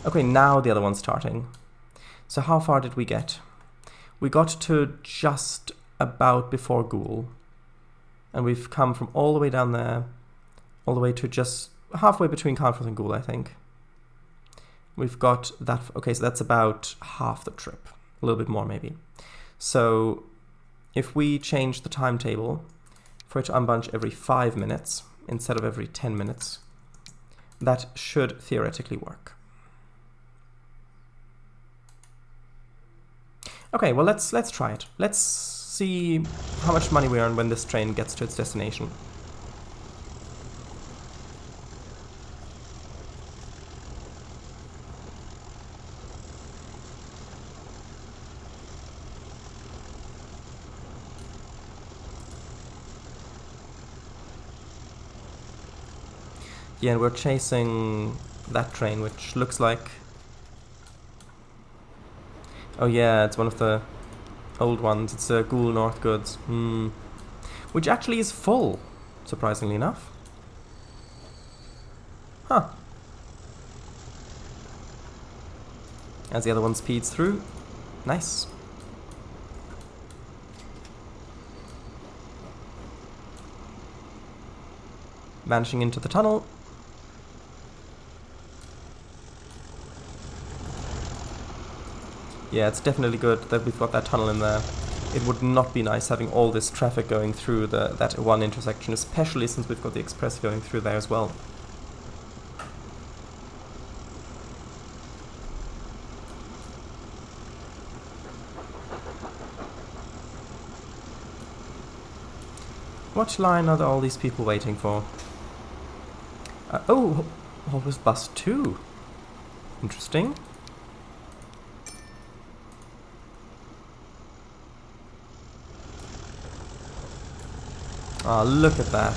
Okay, now the other one's starting. So how far did we get? We got to just about before Ghoul. And we've come from all the way down there, all the way to just halfway between Carnforth and Ghoul, I think. We've got that, okay, so that's about half the trip. A little bit more, maybe. So if we change the timetable for it to unbunch every 5 minutes instead of every 10 minutes, that should theoretically work. Okay, well let's try it. Let's see how much money we earn when this train gets to its destination. Yeah, and we're chasing that train, which looks like... oh yeah, it's one of the old ones. It's a Ghoul North Goods. Which actually is full, surprisingly enough. Huh. As the other one speeds through. Nice. Vanishing into the tunnel. Yeah, it's definitely good that we've got that tunnel in there. It would not be nice having all this traffic going through that one intersection, especially since we've got the express going through there as well. What line are all these people waiting for? Oh, what was bus 2? Interesting. Ah, look at that.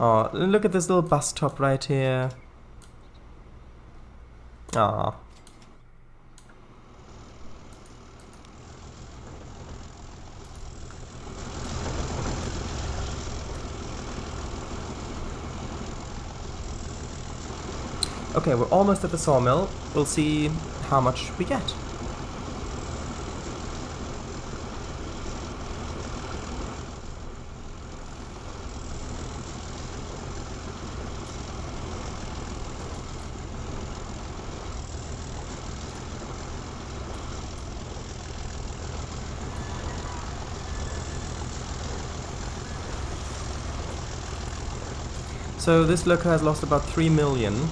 Oh, look at this little bus stop right here. Ah. Okay, we're almost at the sawmill. We'll see how much we get. So this looker has lost about 3 million.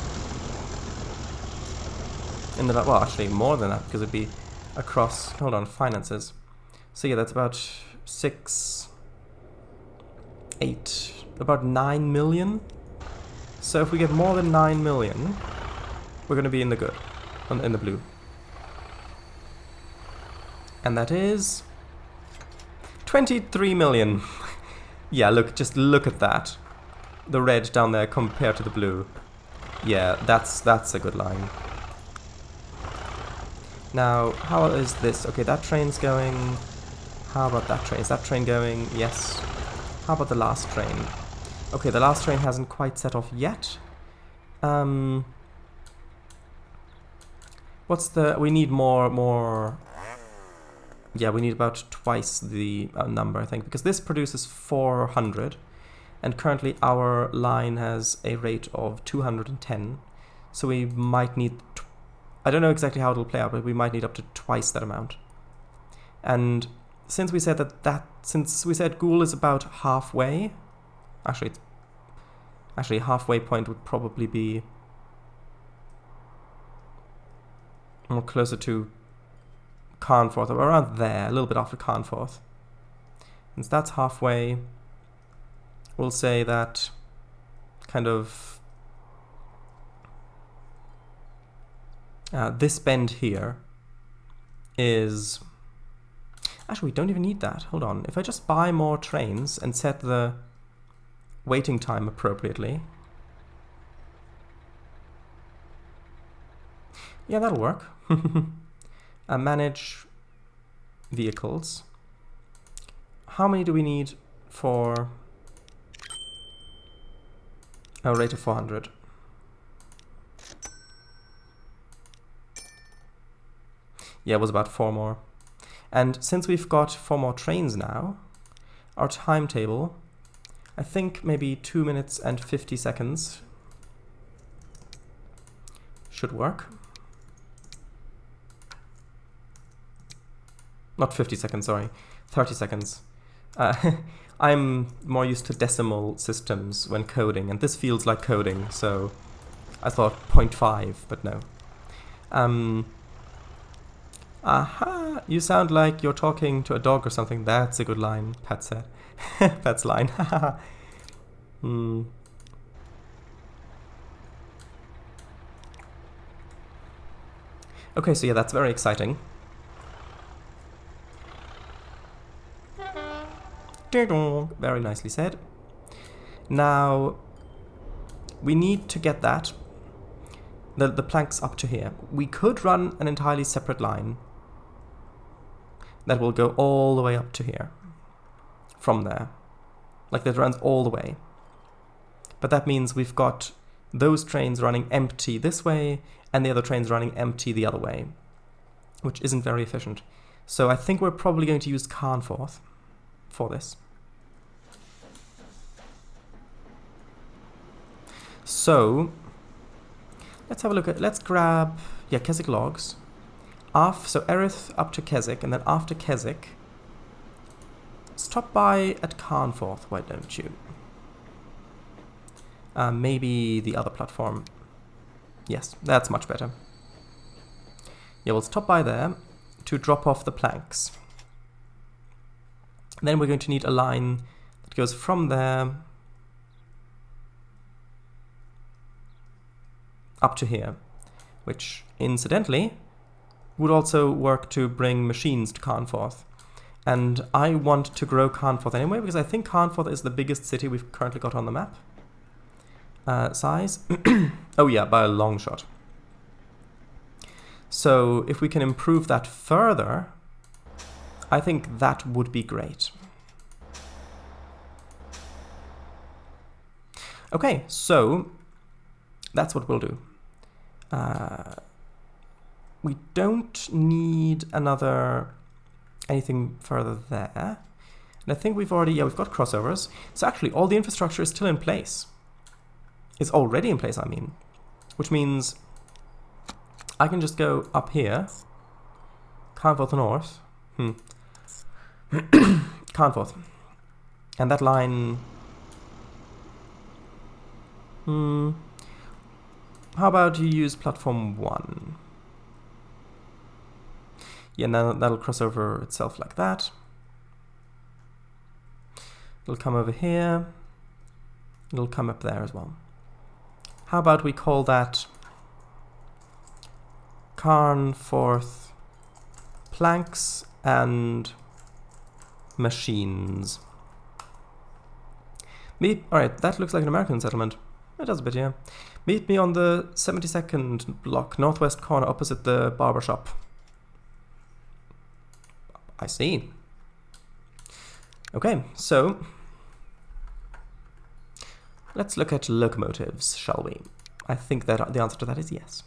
In the, well, actually more than that, because it'd be across, hold on, finances. So yeah, that's about about 9 million. So if we get more than 9 million, we're going to be in the good, in the blue. And that is 23 million. Yeah, look, just look at that. The red down there compared to the blue. Yeah, that's a good line. Now, how is this? Okay, that train's going. How about that train? Is that train going? Yes. How about the last train? Okay, the last train hasn't quite set off yet. What's the... We need more... Yeah, we need about twice the number, I think, because this produces 400. And currently our line has a rate of 210. So we might need... I don't know exactly how it'll play out, but we might need up to twice that amount. And since we said since we said Ghoul is about halfway, actually halfway point would probably be more closer to Carnforth, or around there, a little bit after Carnforth. Since that's halfway, we'll say that kind of this bend here is... Actually, we don't even need that. Hold on. If I just buy more trains and set the waiting time appropriately... Yeah, that'll work. Manage vehicles. How many do we need for a rate of 400? Yeah, it was about 4 more. And since we've got 4 more trains now, our timetable, I think maybe 2 minutes and 50 seconds should work. Not 50 seconds, sorry, 30 seconds. I'm more used to decimal systems when coding, and this feels like coding, so I thought 0.5, but no. Aha! You sound like you're talking to a dog or something. That's a good line, Pat said. Pat's line. Okay, so yeah, that's very exciting. Very nicely said. Now, we need to get that, the planks up to here. We could run an entirely separate line that will go all the way up to here from there. Like that runs all the way. But that means we've got those trains running empty this way and the other trains running empty the other way, which isn't very efficient. So I think we're probably going to use Carnforth for this. So let's have a look at, let's grab, yeah, Keswick logs. So Erith up to Keswick, and then after Keswick, stop by at Carnforth, why don't you? Maybe the other platform. Yes, that's much better. Yeah, we'll stop by there to drop off the planks. Then we're going to need a line that goes from there up to here, which incidentally would also work to bring machines to Carnforth. And I want to grow Carnforth anyway, because I think Carnforth is the biggest city we've currently got on the map. size. Oh yeah, by a long shot. So if we can improve that further, I think that would be great. Okay, so that's what we'll do. We don't need anything further there. And I think we've got crossovers. So actually all the infrastructure is still in place. It's already in place, I mean. Which means I can just go up here. Carnforth North. Carnforth. And that line... How about you use platform 1? Yeah, now that'll cross over itself like that. It'll come over here. It'll come up there as well. How about we call that Carnforth Planks and Machines. Alright, that looks like an American settlement. It does a bit, yeah. Meet me on the 72nd block, northwest corner, opposite the barber shop. I see. Okay, so let's look at locomotives, shall we? I think that the answer to that is yes.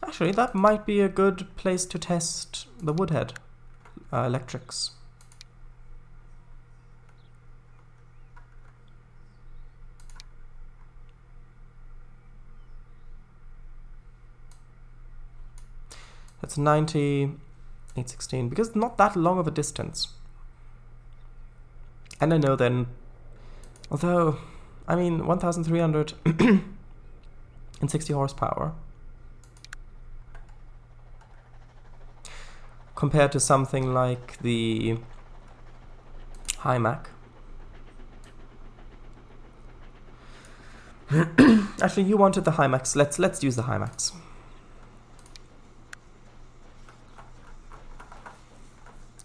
Actually, that might be a good place to test the Woodhead electrics. That's 90, 816, because it's not that long of a distance. And I know then, although, I mean, 1,360 horsepower compared to something like the HiMac. Actually, you wanted the HiMacs. Let's use the HiMacs.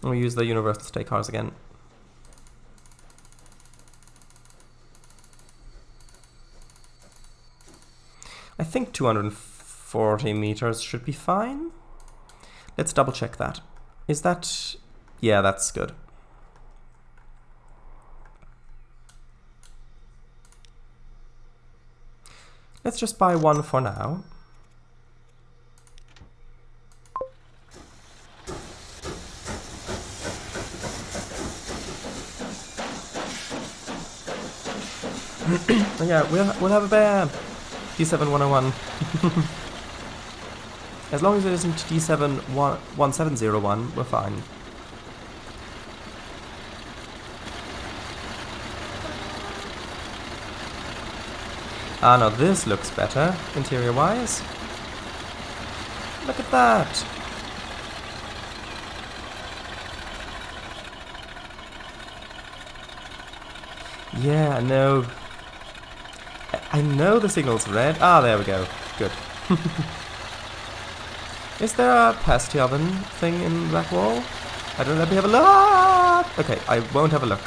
We'll use the Universal Stay cars again. I think 240 meters should be fine. Let's double check that. Is that... yeah, that's good. Let's just buy one for now. Oh yeah, we'll have a bear. D7-101. As long as it isn't D7-1701, we're fine. Ah, now this looks better, interior-wise. Look at that! Yeah, no. I know the signal's red. Ah, there we go. Good. Is there a pasty oven thing in Blackwall? I don't know. Let me have a look! Okay, I won't have a look.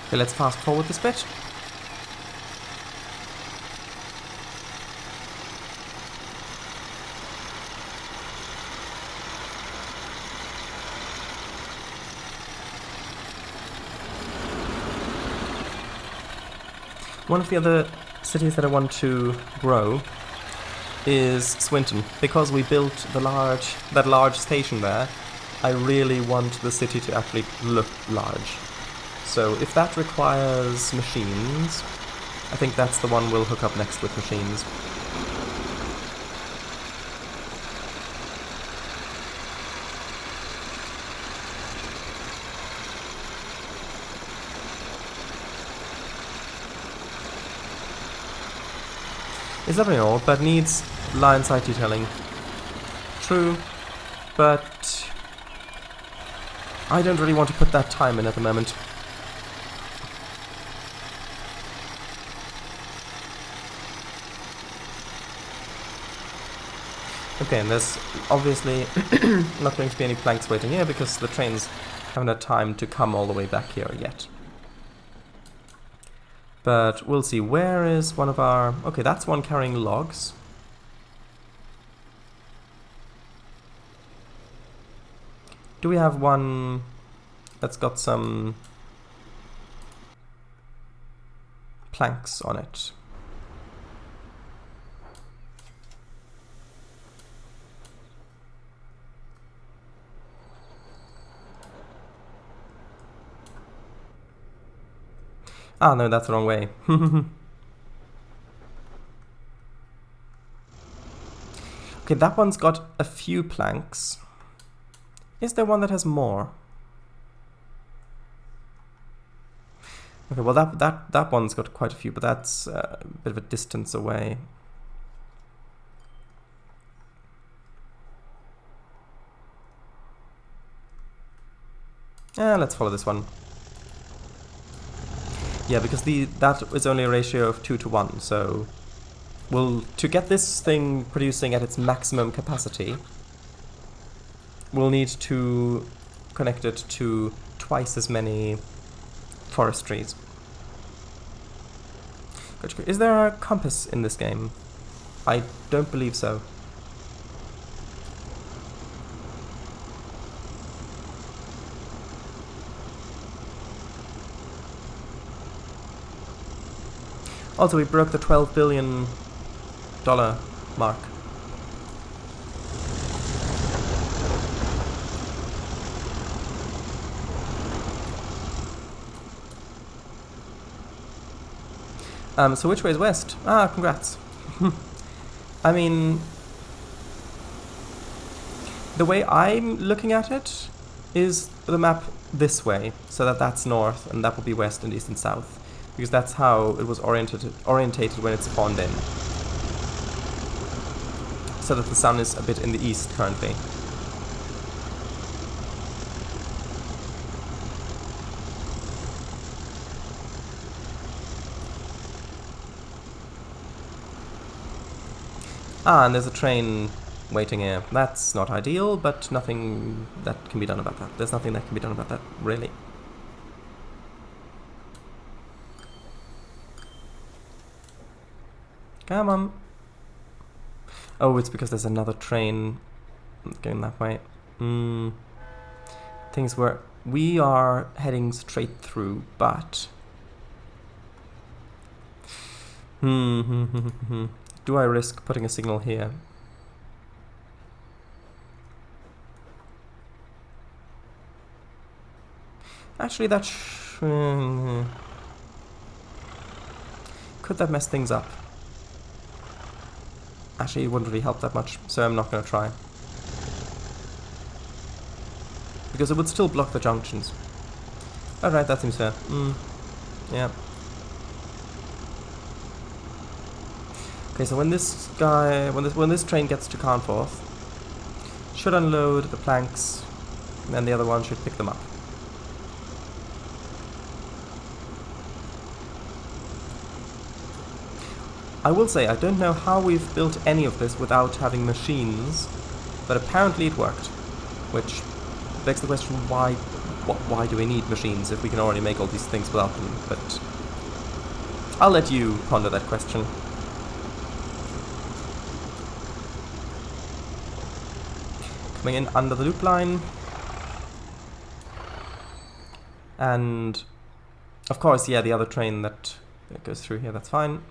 Okay, let's fast forward this bit. One of the other cities that I want to grow is Swinton. Because we built that large station there, I really want the city to actually look large. So if that requires machines, I think that's the one we'll hook up next with machines. It's lovely and all, but needs line sight detailing. True, but I don't really want to put that time in at the moment. Okay, and there's obviously not going to be any planks waiting here because the trains haven't had time to come all the way back here yet. But we'll see. Where is one of our... Okay, that's one carrying logs. Do we have one that's got some planks on it? Ah, no, that's the wrong way. Okay, that one's got a few planks. Is there one that has more? Okay, well that one's got quite a few, but that's a bit of a distance away. Let's follow this one. Yeah, because that is only a ratio of 2 to 1, so to get this thing producing at its maximum capacity, we'll need to connect it to twice as many forest trees. Is there a compass in this game? I don't believe so. Also, we broke the $12 billion mark. So which way is west? Ah, congrats. I mean, the way I'm looking at it is the map this way, so that's north, and that will be west and east and south. Because that's how it was orientated when it spawned in. So that the sun is a bit in the east currently. Ah, and there's a train waiting here. That's not ideal, but nothing that can be done about that. There's nothing that can be done about that, really. Come on. Oh, it's because there's another train going that way. Things where we are heading straight through, but... Do I risk putting a signal here? Actually, that could that mess things up? Actually, it wouldn't really help that much, so I'm not going to try. Because it would still block the junctions. Alright, that seems fair. Yeah. Okay, so when this guy, when this train gets to Carnforth, should unload the planks, and then the other one should pick them up. I will say, I don't know how we've built any of this without having machines, but apparently it worked. Which begs the question, why do we need machines if we can already make all these things without them? But I'll let you ponder that question. Coming in under the loop line. And of course, yeah, the other train that goes through here, that's fine.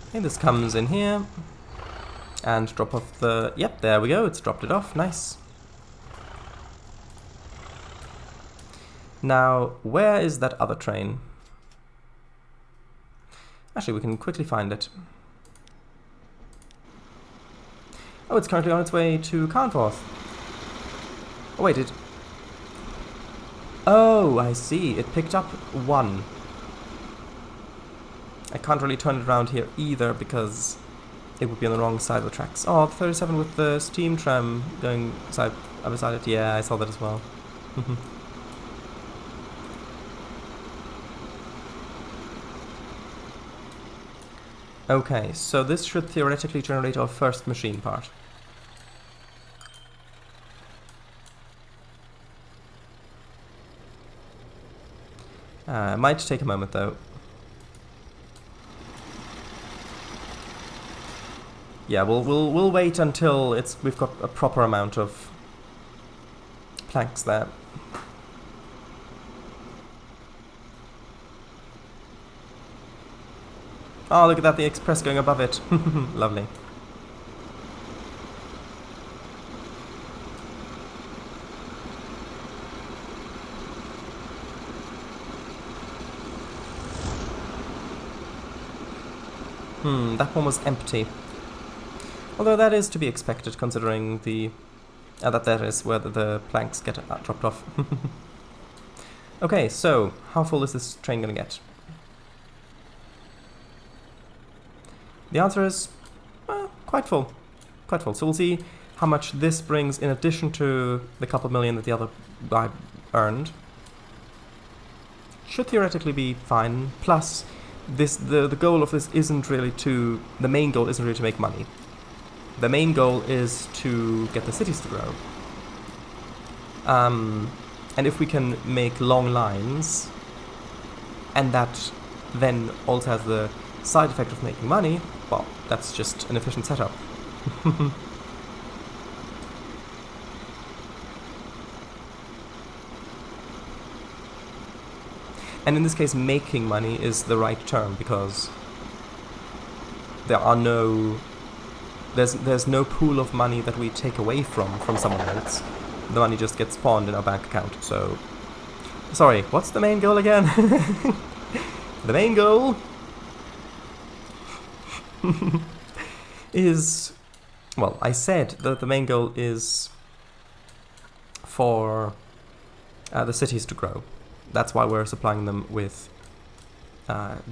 Okay, this comes in here, and drop off the... Yep, there we go, it's dropped it off, nice. Now, where is that other train? Actually, we can quickly find it. Oh, it's currently on its way to Carnforth. Oh, wait, Oh, I see. It picked up 1. I can't really turn it around here either because it would be on the wrong side of the tracks. Oh, the 37 with the steam tram going side beside it. Yeah, I saw that as well. Okay, so this should theoretically generate our first machine part. Might take a moment though. Yeah, we'll wait until we've got a proper amount of planks there. Oh, look at that, the express going above it. Lovely. That one was empty. Although that is to be expected, considering the that is where the planks get dropped off. Okay, so how full is this train gonna get? The answer is quite full. Quite full. So we'll see how much this brings in addition to the couple million that the other guy earned. Should theoretically be fine. Plus, the goal of this isn't really to... The main goal isn't really to make money. The main goal is to get the cities to grow. And if we can make long lines, and that then also has the side effect of making money, well, that's just an efficient setup. And in this case, making money is the right term, because there are there's no pool of money that we take away from someone else. The money just gets spawned in our bank account. So, sorry, what's the main goal again? The main goal is, well, I said that the main goal is for the cities to grow. That's why we're supplying them with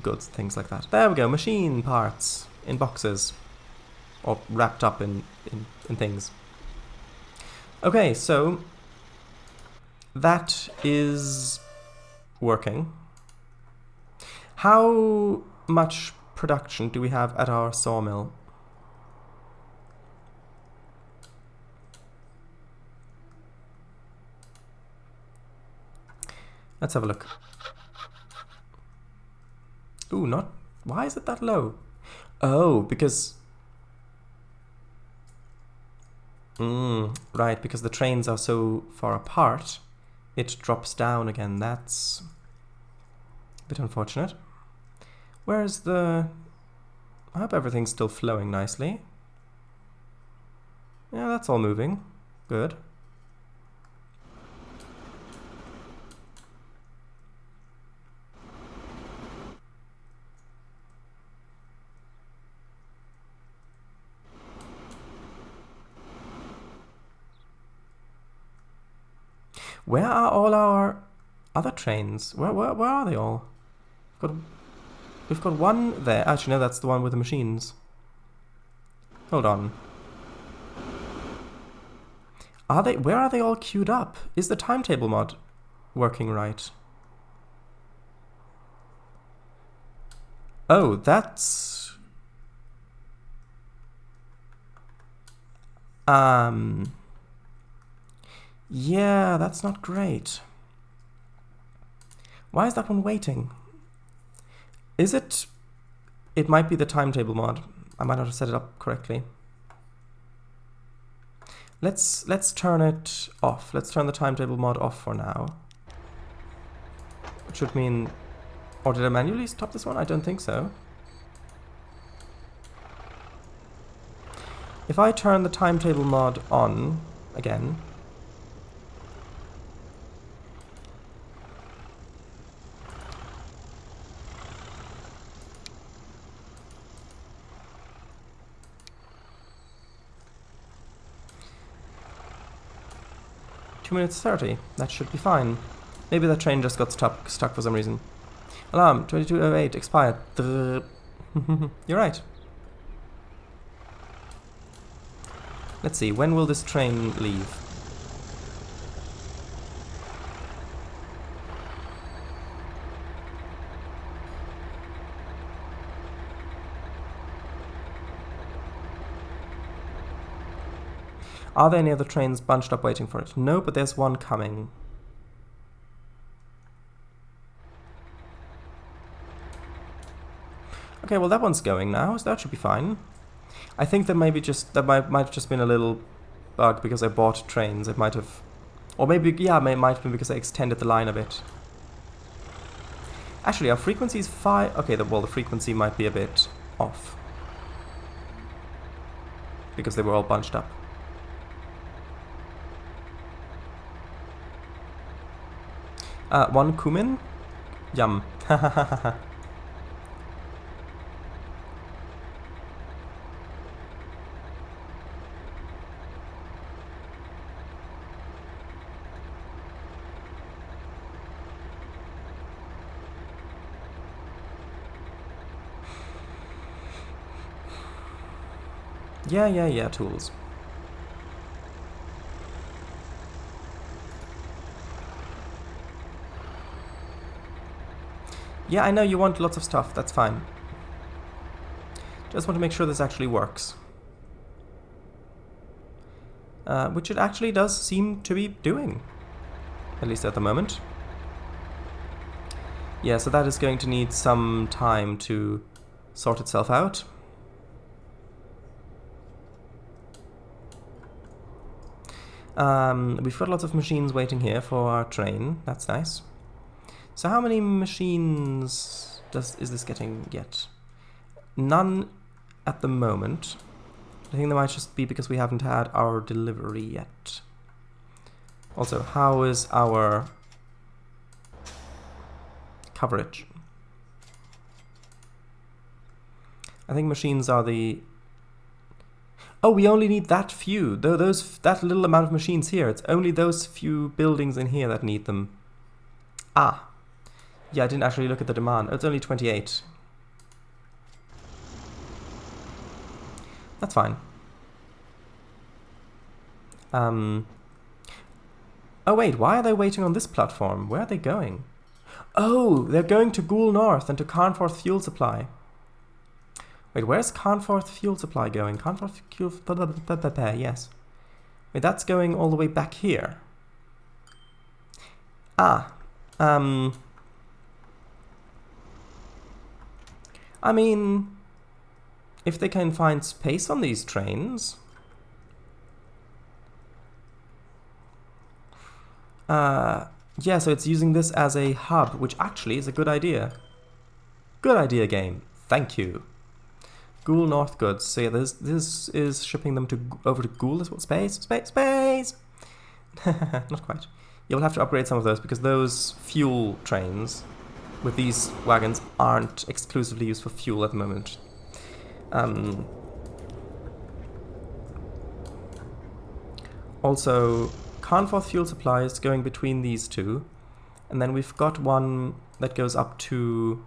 goods, things like that. There we go, machine parts in boxes, or wrapped up in things. Okay, so that is working. How much production do we have at our sawmill? Let's have a look. Ooh, not... Why is it that low? Oh, because... right, because the trains are so far apart, it drops down again. That's a bit unfortunate. Where's the... I hope everything's still flowing nicely. Yeah, that's all moving. Good. Where are all our other trains? Where are they all? We've got one there. Actually, no, that's the one with the machines. Hold on. Where are they all queued up? Is the timetable mod working right? Oh, that's... Yeah, that's not great. Why is that one waiting? Is it... It might be the timetable mod. I might not have set it up correctly. Let's turn it off. Let's turn the timetable mod off for now. Which should mean... Or did I manually stop this one? I don't think so. If I turn the timetable mod on again... 2 minutes 30. That should be fine. Maybe that train just got stuck for some reason. Alarm, 2208, expired. You're right. Let's see, when will this train leave? Are there any other trains bunched up waiting for it? No, but there's one coming. Okay, well that one's going now, so that should be fine. I think that maybe that might have just been a little bug because I bought trains. It might have, or maybe yeah, it might have been because I extended the line a bit. Actually, our frequency is 5. Okay, well the frequency might be a bit off because they were all bunched up. One cumin? Yum. Yeah, tools. Yeah, I know you want lots of stuff, that's fine. Just want to make sure this actually works. Which it actually does seem to be doing. At least at the moment. Yeah, so that is going to need some time to sort itself out. We've got lots of machines waiting here for our train. That's nice. So how many machines is this getting yet? None at the moment. I think that might just be because we haven't had our delivery yet. Also, how is our coverage? I think machines are the... Oh, we only need that few. That little amount of machines here. It's only those few buildings in here that need them. Ah. Yeah, I didn't actually look at the demand. Oh, it's only 28. That's fine. Oh wait, why are they waiting on this platform? Where are they going? Oh, they're going to Goole North and to Carnforth Fuel Supply. Wait, where's Carnforth Fuel Supply going? Carnforth Fuel... yes. Wait, that's going all the way back here. Ah. I mean, if they can find space on these trains... yeah, so it's using this as a hub, which actually is a good idea. Good idea, game. Thank you. Goole North goods. So yeah, this is shipping them over to Goole as well. Space! Not quite. You'll have to upgrade some of those because those fuel trains with these wagons aren't exclusively used for fuel at the moment. Also, Carnforth Fuel Supply is going between these two, and then we've got one that goes up to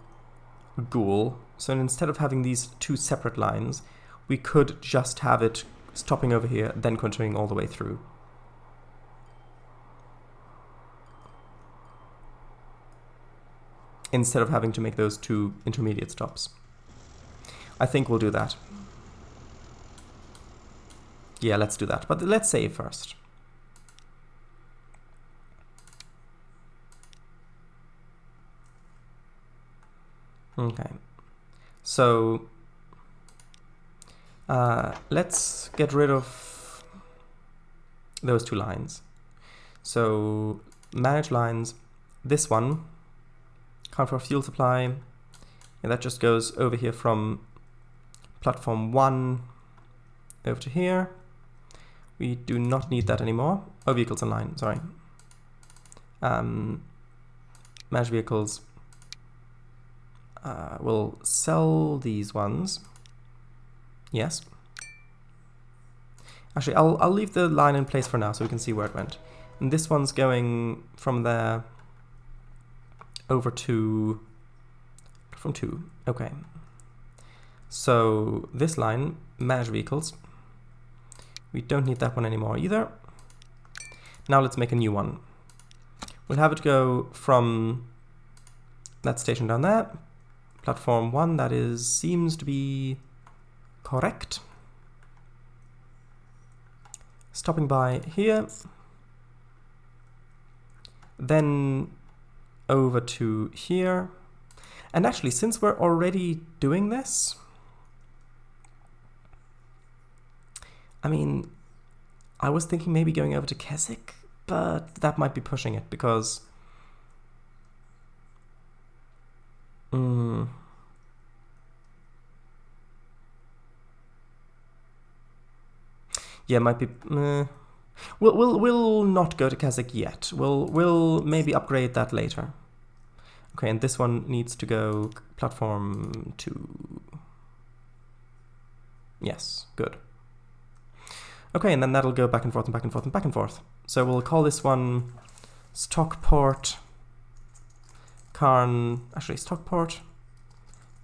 Goole. So instead of having these two separate lines, we could just have it stopping over here, then continuing all the way through. Instead of having to make those two intermediate stops. I think we'll do that. Yeah, let's do that. But let's save first. Okay. So let's get rid of those two lines. So manage lines. This one, Carnforth Fuel Supply, and that just goes over here from platform 1 over to here. We do not need that anymore. Oh, vehicles online, sorry. Manage vehicles. We'll sell these ones. Yes. Actually, I'll leave the line in place for now so we can see where it went. And this one's going from there over to platform 2. Okay. So this line, manage vehicles. We don't need that one anymore either. Now let's make a new one. We'll have it go from that station down there. Platform 1, that is, seems to be correct. Stopping by here. Then over to here. And actually, since we're already doing this, I mean, I was thinking maybe going over to Keswick, but that might be pushing it because yeah, might be. We'll not go to Keswick yet. We'll maybe upgrade that later. Okay, and this one needs to go platform 2. Yes, good. Okay, and then that'll go back and forth and back and forth and back and forth. So we'll call this one Stockport, Stockport,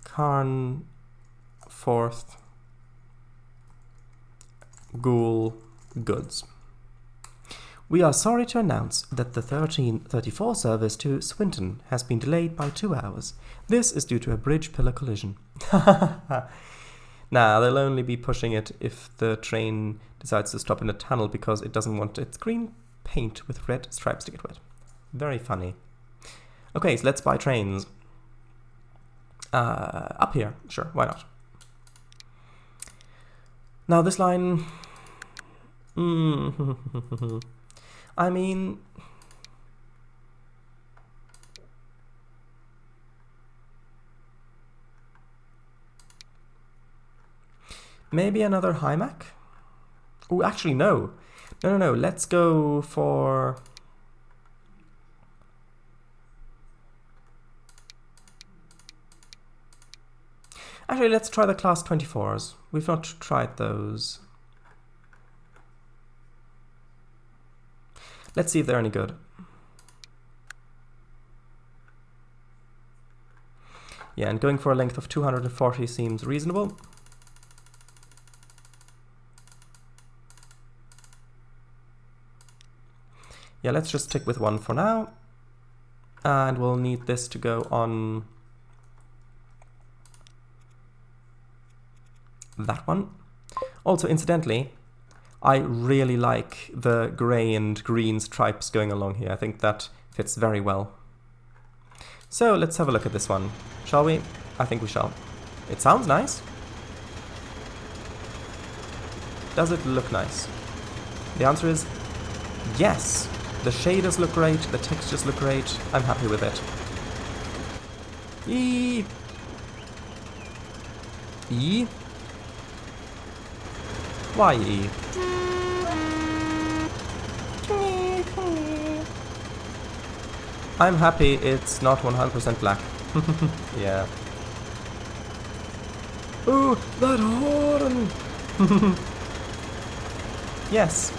Carn, Forth, Ghoul, Goods. We are sorry to announce that the 1334 service to Swinton has been delayed by 2 hours. This is due to a bridge pillar collision. Nah, they'll only be pushing it if the train decides to stop in a tunnel because it doesn't want its green paint with red stripes to get wet. Very funny. Okay, so let's buy trains. Up here, sure, why not? Now this line... I mean... maybe another Hymac? Oh, actually, no. No. Let's go for... Actually, let's try the Class 24s. We've not tried those. Let's see if they're any good. Yeah, and going for a length of 240 seems reasonable. Yeah, let's just stick with one for now. And we'll need this to go on that one. Also, incidentally, I really like the grey and green stripes going along here. I think that fits very well. So let's have a look at this one, shall we? I think we shall. It sounds nice. Does it look nice? The answer is yes. The shaders look great, the textures look great. I'm happy with it. E. Why E? I'm happy it's not 100% black. Yeah. Ooh, that horn! Yes.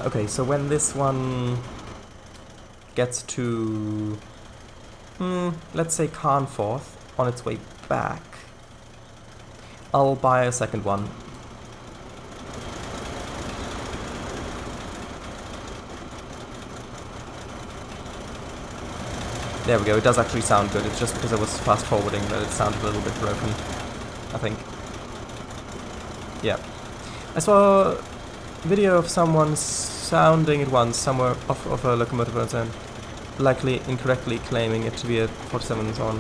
Okay, so when this one gets to, let's say Carnforth, on its way back, I'll buy a second one. There we go, it does actually sound good. It's just because I was fast forwarding that it sounded a little bit broken, I think. Yeah. I saw a video of someone sounding it once somewhere off of a locomotive and likely incorrectly claiming it to be a 47 on.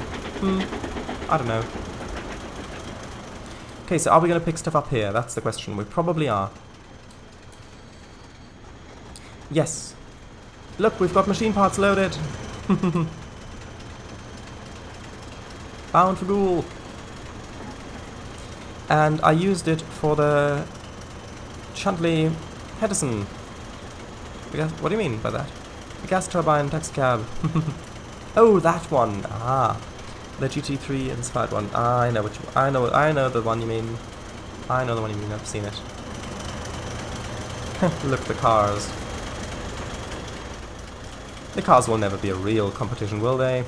I don't know. Okay, so are we going to pick stuff up here? That's the question. We probably are. Yes. Look, we've got machine parts loaded. Bound for Ghoul. And I used it for the Chantley Hedison. What do you mean by that? The gas turbine taxi cab. Oh, that one! Ah, the GT3 inspired one. Ah, I know which one. I know the one you mean. I know the one you mean, I've seen it. Look, the cars. The cars will never be a real competition, will they?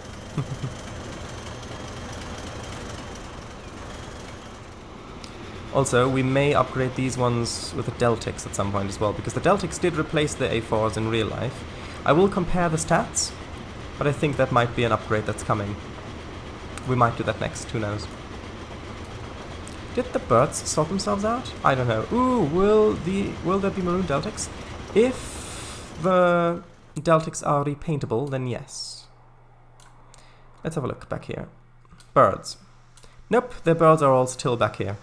Also, we may upgrade these ones with the Deltics at some point as well, because the Deltics did replace the A4s in real life. I will compare the stats, but I think that might be an upgrade that's coming. We might do that next, who knows. Did the birds sort themselves out? I don't know. Ooh, will there be maroon Deltics? If the Deltics are repaintable, then yes. Let's have a look back here. Birds. Nope, the birds are all still back here.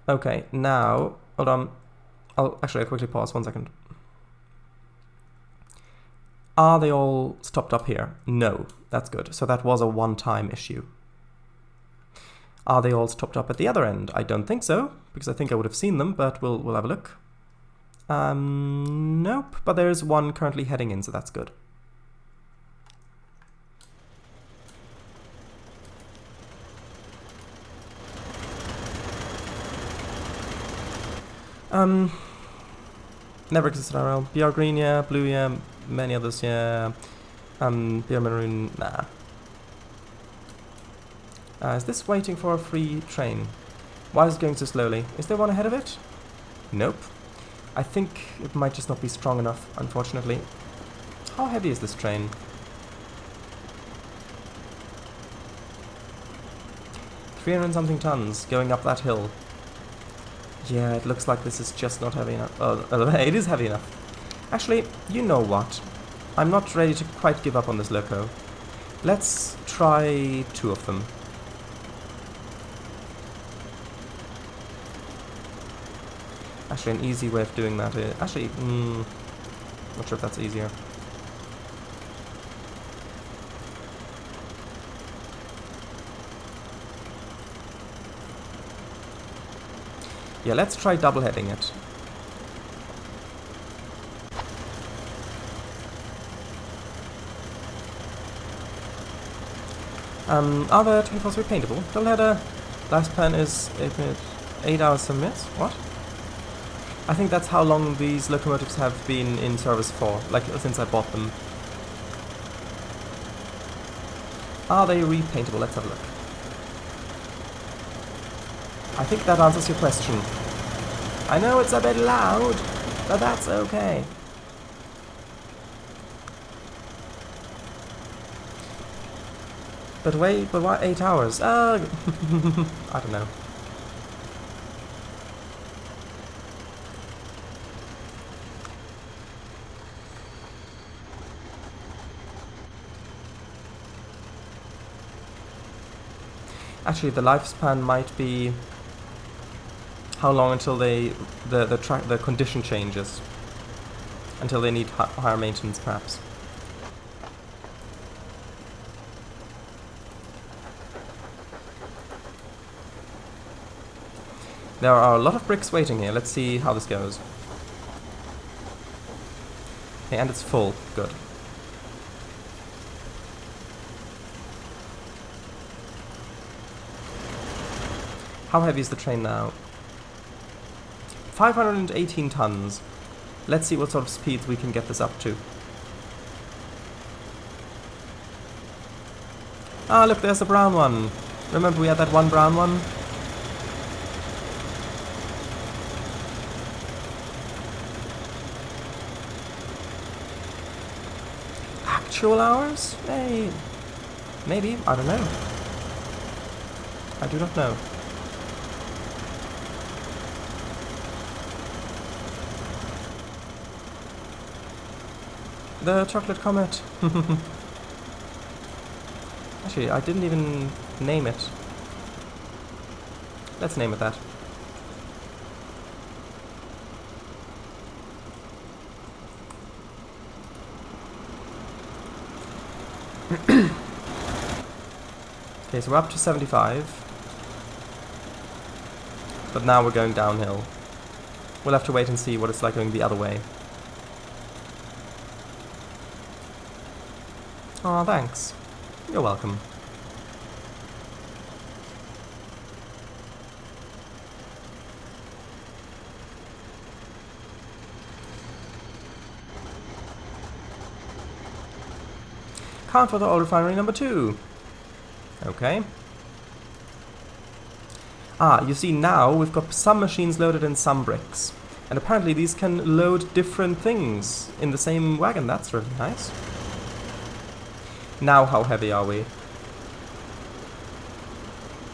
Okay, now, hold on. I'll quickly pause 1 second. Are they all stopped up here? No, that's good. So that was a one-time issue. Are they all stopped up at the other end? I don't think so, because I think I would have seen them, but we'll have a look. Nope, but there's one currently heading in, so that's good. Never existed RL. BR green, yeah. Blue, yeah. Many others, yeah. BR maroon, nah. Is this waiting for a free train? Why is it going so slowly? Is there one ahead of it? Nope. I think it might just not be strong enough, unfortunately. How heavy is this train? 300 and something tons going up that hill. Yeah, it looks like this is just not heavy enough. Oh, it is heavy enough. Actually, you know what? I'm not ready to quite give up on this loco. Let's try 2 of them. Actually, an easy way of doing that is... Actually, not sure if that's easier. Yeah, let's try double-heading it. Are the 24s repaintable? Double-header, lifespan is 8 hours 7 minutes? What? I think that's how long these locomotives have been in service for, like since I bought them. Are they repaintable? Let's have a look. I think that answers your question. I know it's a bit loud, but that's okay. But wait, but why 8 hours? I don't know. Actually, the lifespan might be how long until the condition changes, until they need higher maintenance, perhaps. There are a lot of bricks waiting here. Let's see how this goes. Okay, and it's full. Good. How heavy is the train now? 518 tons. Let's see what sort of speeds we can get this up to. Ah, look, there's the brown one. Remember we had that one brown one? Actual hours? Hey, maybe, I don't know. I do not know. The chocolate comet. Actually, I didn't even name it. Let's name it that. Okay, so we're up to 75. But now we're going downhill. We'll have to wait and see what it's like going the other way. Aw, thanks. You're welcome. Count for the oil refinery number 2. Okay. Ah, you see now we've got some machines loaded in some bricks. And apparently these can load different things in the same wagon. That's really nice. Now how heavy are we?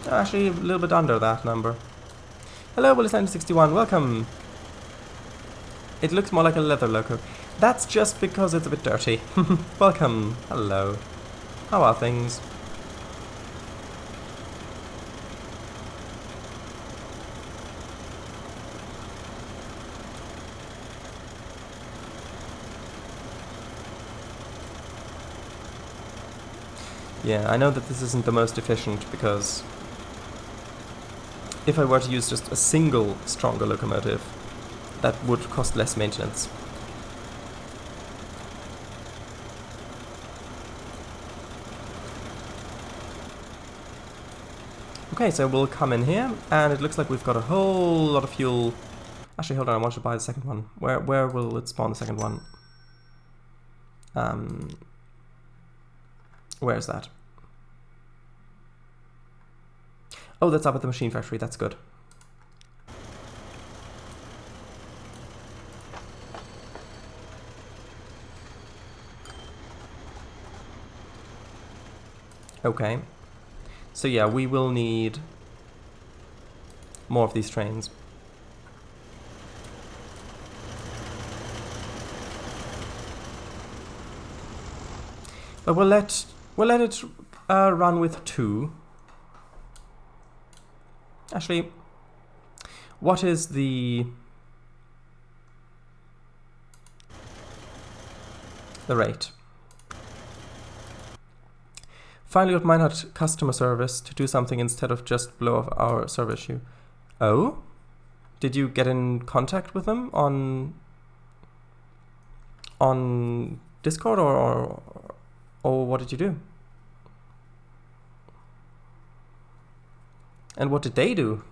Actually, a little bit under that number. Hello, Willis 1961, welcome. It looks more like a leather loco. That's just because it's a bit dirty. Welcome. Hello. How are things? Yeah, I know that this isn't the most efficient because if I were to use just a single stronger locomotive, that would cost less maintenance. Okay, so we'll come in here, and it looks like we've got a whole lot of fuel. Actually, hold on, I want to buy the second one. Where will it spawn the second one? Where is that? Oh, that's up at the machine factory, that's good. Okay. So yeah, we will need more of these trains. But we'll let it run with 2. Actually, what is the rate? Finally got Minot customer service to do something instead of just blow off our server issue. Oh? Did you get in contact with them on Discord or what did you do? And what did they do?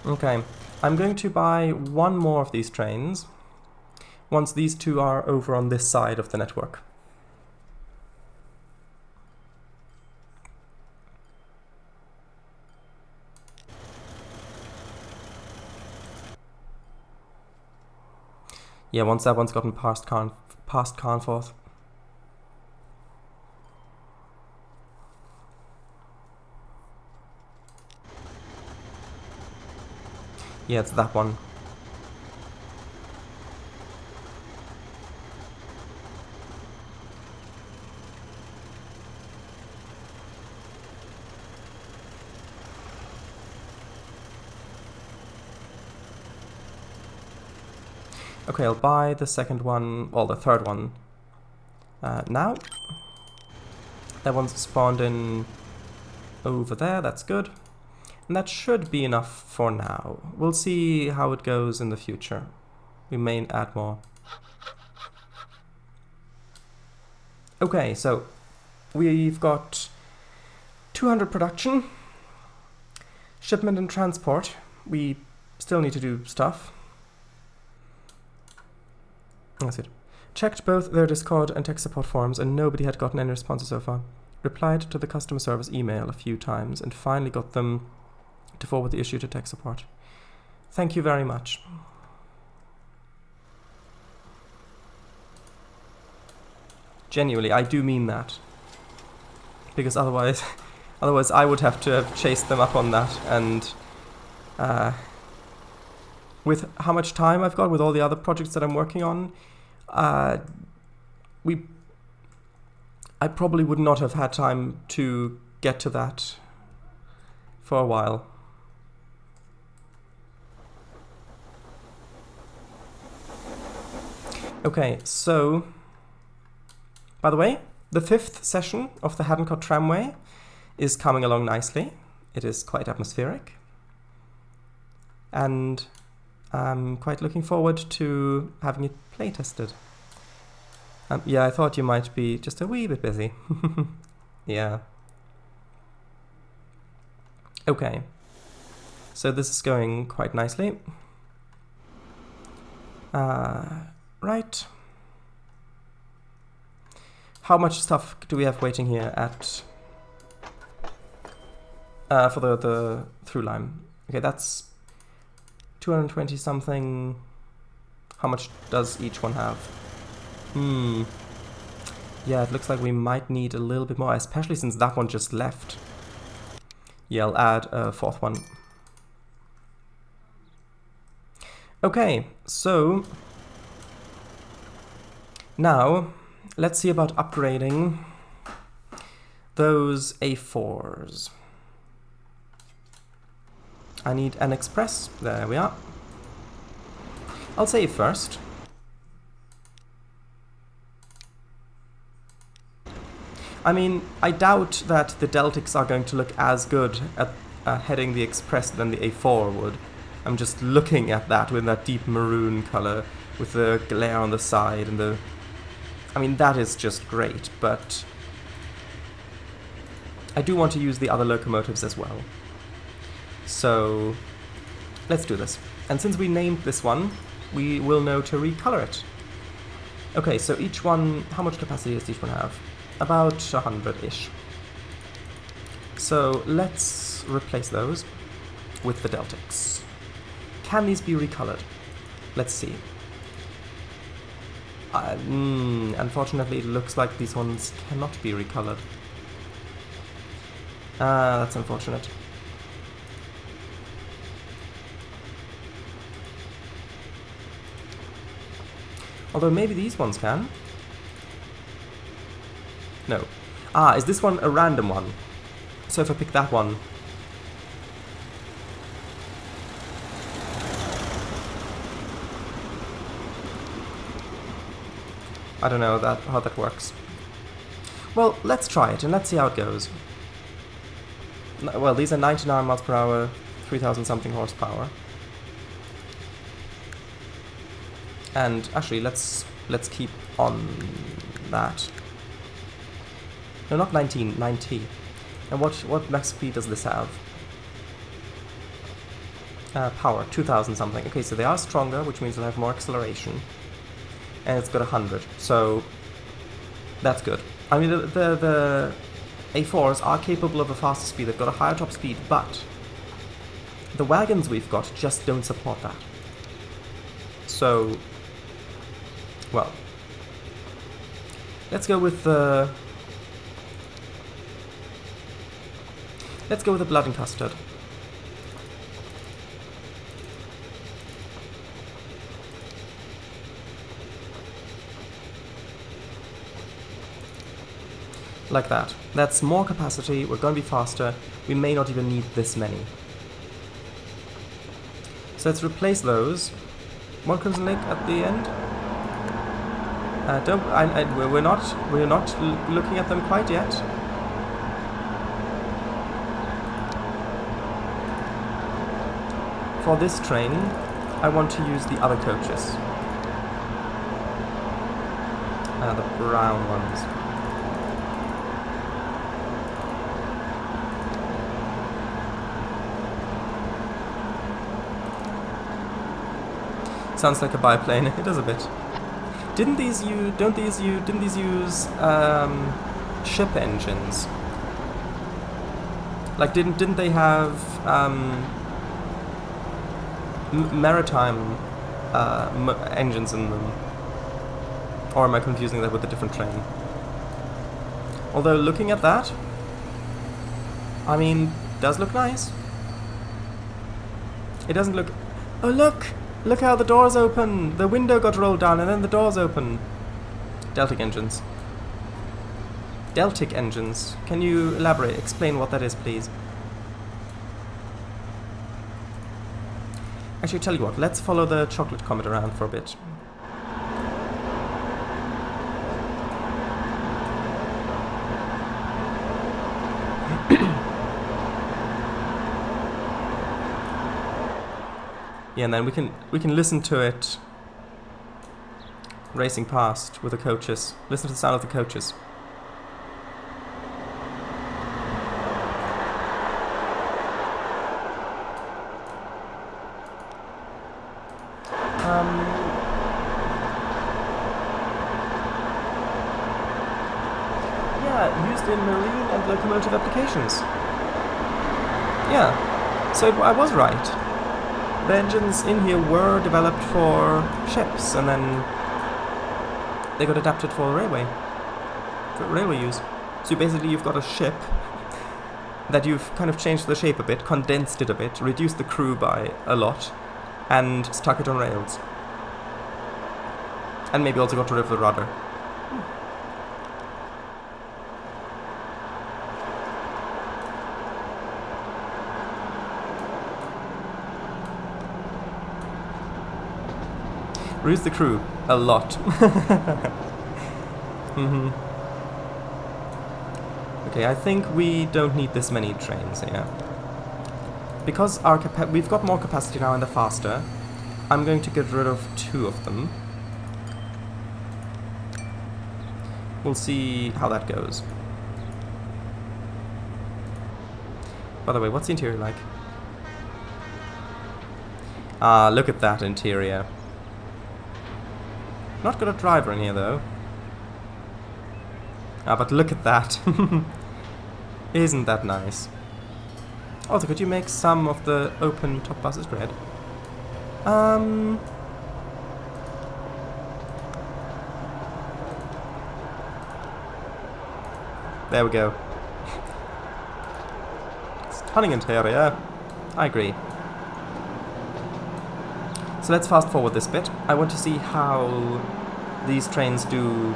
Okay, I'm going to buy one more of these trains once these 2 are over on this side of the network. Yeah, once that one's gotten past Carnforth. Yeah, it's that one. Okay, I'll buy the second one, well, the third one now. That one's spawned in over there, that's good. And that should be enough for now. We'll see how it goes in the future. We may add more. Okay, so we've got 200 production, shipment and transport. We still need to do stuff. That's it. Checked both their Discord and tech support forums and nobody had gotten any responses so far. Replied to the customer service email a few times and finally got them to forward the issue to tech support. Thank you very much. Genuinely, I do mean that. Because otherwise I would have to have chased them up on that, and with how much time I've got with all the other projects that I'm working on, I probably would not have had time to get to that for a while. Okay, so, by the way, the 5th session of the Haddon Tramway is coming along nicely. It is quite atmospheric. And I'm quite looking forward to having it play tested. Yeah, I thought you might be just a wee bit busy. Yeah. Okay. So this is going quite nicely. Right. How much stuff do we have waiting here at for the through line? Okay, that's 220 something. How much does each one have? Yeah, it looks like we might need a little bit more, especially since that one just left. Yeah, I'll add a 4th one. Okay, so now let's see about upgrading those A4s. I need an express. There we are. I'll save first. I mean, I doubt that the Deltics are going to look as good at heading the express than the A4 would. I'm just looking at that with that deep maroon color, with the glare on the side and the... I mean, that is just great, but I do want to use the other locomotives as well. So let's do this. And since we named this one, we will know to recolor it. Okay, so each one, how much capacity does each one have? About 100-ish. So let's replace those with the Deltics. Can these be recolored? Let's see. Unfortunately, it looks like these ones cannot be recolored. That's unfortunate. Although maybe these ones can. No. Is this one a random one? So if I pick that one... I don't know how that works. Well, let's try it and let's see how it goes. Well, these are 99 miles per hour, 3,000 something horsepower. And actually, let's keep on that. No, not 19, 90. And what max speed does this have? Power, 2,000 something. Okay, so they are stronger, which means they'll have more acceleration. And it's got 100, so that's good. I mean, the A4s are capable of a faster speed. They've got a higher top speed, but the wagons we've got just don't support that. So, well, let's go with the blood and custard. Like that. That's more capacity, we're going to be faster, we may not even need this many. So let's replace those. One Crimson Lake at the end. We're not looking at them quite yet. For this train, I want to use the other coaches. The brown ones. Sounds like a biplane. It does a bit. Didn't these use ship engines? Like didn't they have maritime engines in them? Or am I confusing that with a different train? Although looking at that, I mean, does look nice. It doesn't look... Oh look! Look how the doors open! The window got rolled down and then the doors open. Deltic engines. Deltic engines. Can you elaborate? Explain what that is, please. Actually, tell you what, let's follow the chocolate comet around for a bit. Yeah, and then we can listen to it racing past with the coaches. Listen to the sound of the coaches. Yeah, used in marine and locomotive applications. Yeah, so I was right. The engines in here were developed for ships, and then they got adapted for railway use. So basically you've got a ship that you've kind of changed the shape a bit, condensed it a bit, reduced the crew by a lot, and stuck it on rails. And maybe also got rid of the rudder. Reduce the crew a lot. Okay, I think we don't need this many trains here. Because we've got more capacity now and they're faster, I'm going to get rid of 2 of them. We'll see how that goes. By the way, what's the interior like? Ah, look at that interior. Not got a driver in here though. Ah, but look at that. Isn't that nice? Also, could you make some of the open top buses red? There we go. Stunning interior. I agree. So let's fast forward this bit. I want to see how these trains do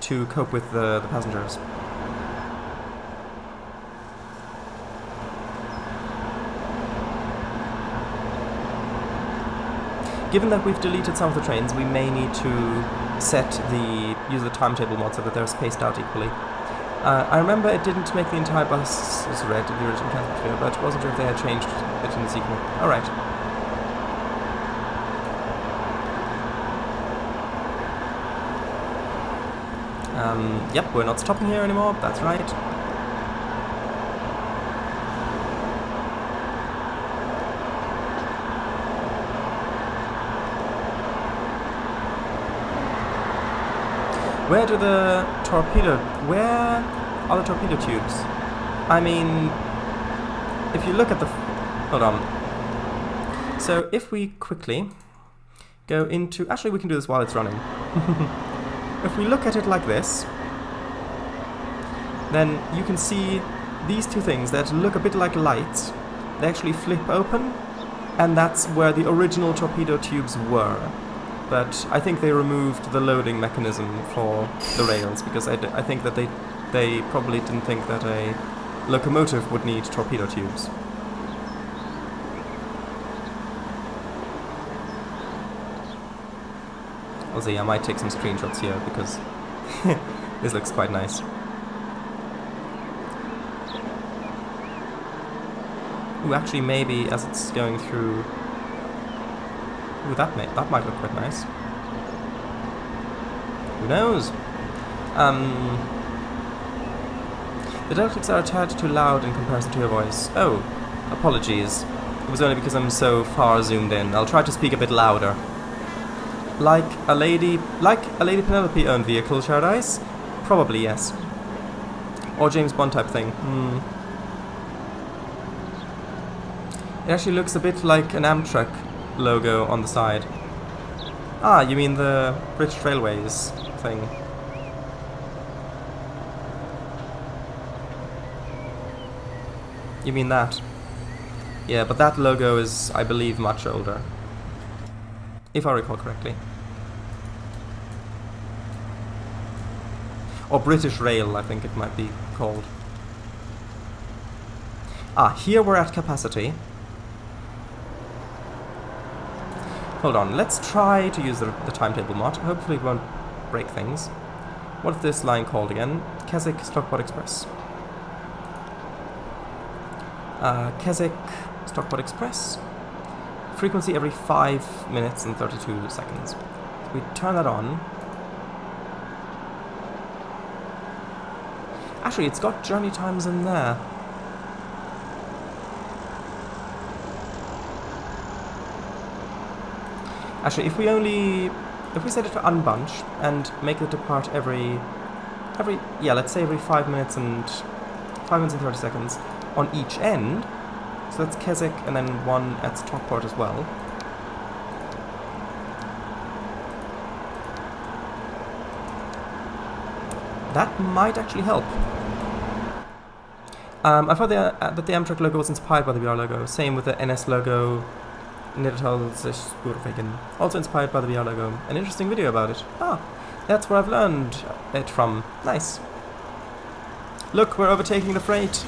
to cope with the passengers. Given that we've deleted some of the trains, we may need to use the timetable mod so that they're spaced out equally. I remember it didn't make the entire bus as red in the original transport figure, but wasn't sure if they had changed it in the sequel. Alright. Yep, we're not stopping here anymore, that's right. Where are the torpedo tubes? I mean, if you look at the... hold on. So if we quickly go into... actually, we can do this while it's running. If we look at it like this, then you can see these 2 things that look a bit like lights. They actually flip open, and that's where the original torpedo tubes were. But I think they removed the loading mechanism for the rails, because I think that they probably didn't think that a locomotive would need torpedo tubes. Also, yeah, I might take some screenshots here, because this looks quite nice. Ooh, actually, maybe as it's going through... ooh, that might look quite nice. Who knows? The Deltics are a tad too loud in comparison to your voice. Oh, apologies. It was only because I'm so far zoomed in. I'll try to speak a bit louder. Like a Lady Penelope owned vehicle, Paradise? Probably, yes. Or James Bond type thing. It actually looks a bit like an Amtrak logo on the side. Ah, you mean the British Railways thing. You mean that. Yeah, but that logo is, I believe, much older. If I recall correctly. Or British Rail, I think it might be called. Ah, here we're at capacity. Hold on, let's try to use the timetable mod. Hopefully it won't break things. What's this line called again? Keswick Stockport Express. Keswick Stockport Express. Frequency every 5 minutes and 32 seconds. So we turn that on. Actually, it's got journey times in there. Actually, if we set it to unbunch and make it depart every let's say every 5 minutes and 30 seconds on each end. So that's Keswick and then one at Stockport as well. That might actually help. I thought that the Amtrak logo was inspired by the VR logo. Same with the NS logo. Also inspired by the VR logo. An interesting video about it. Ah, that's where I've learned it from. Nice. Look, we're overtaking the freight.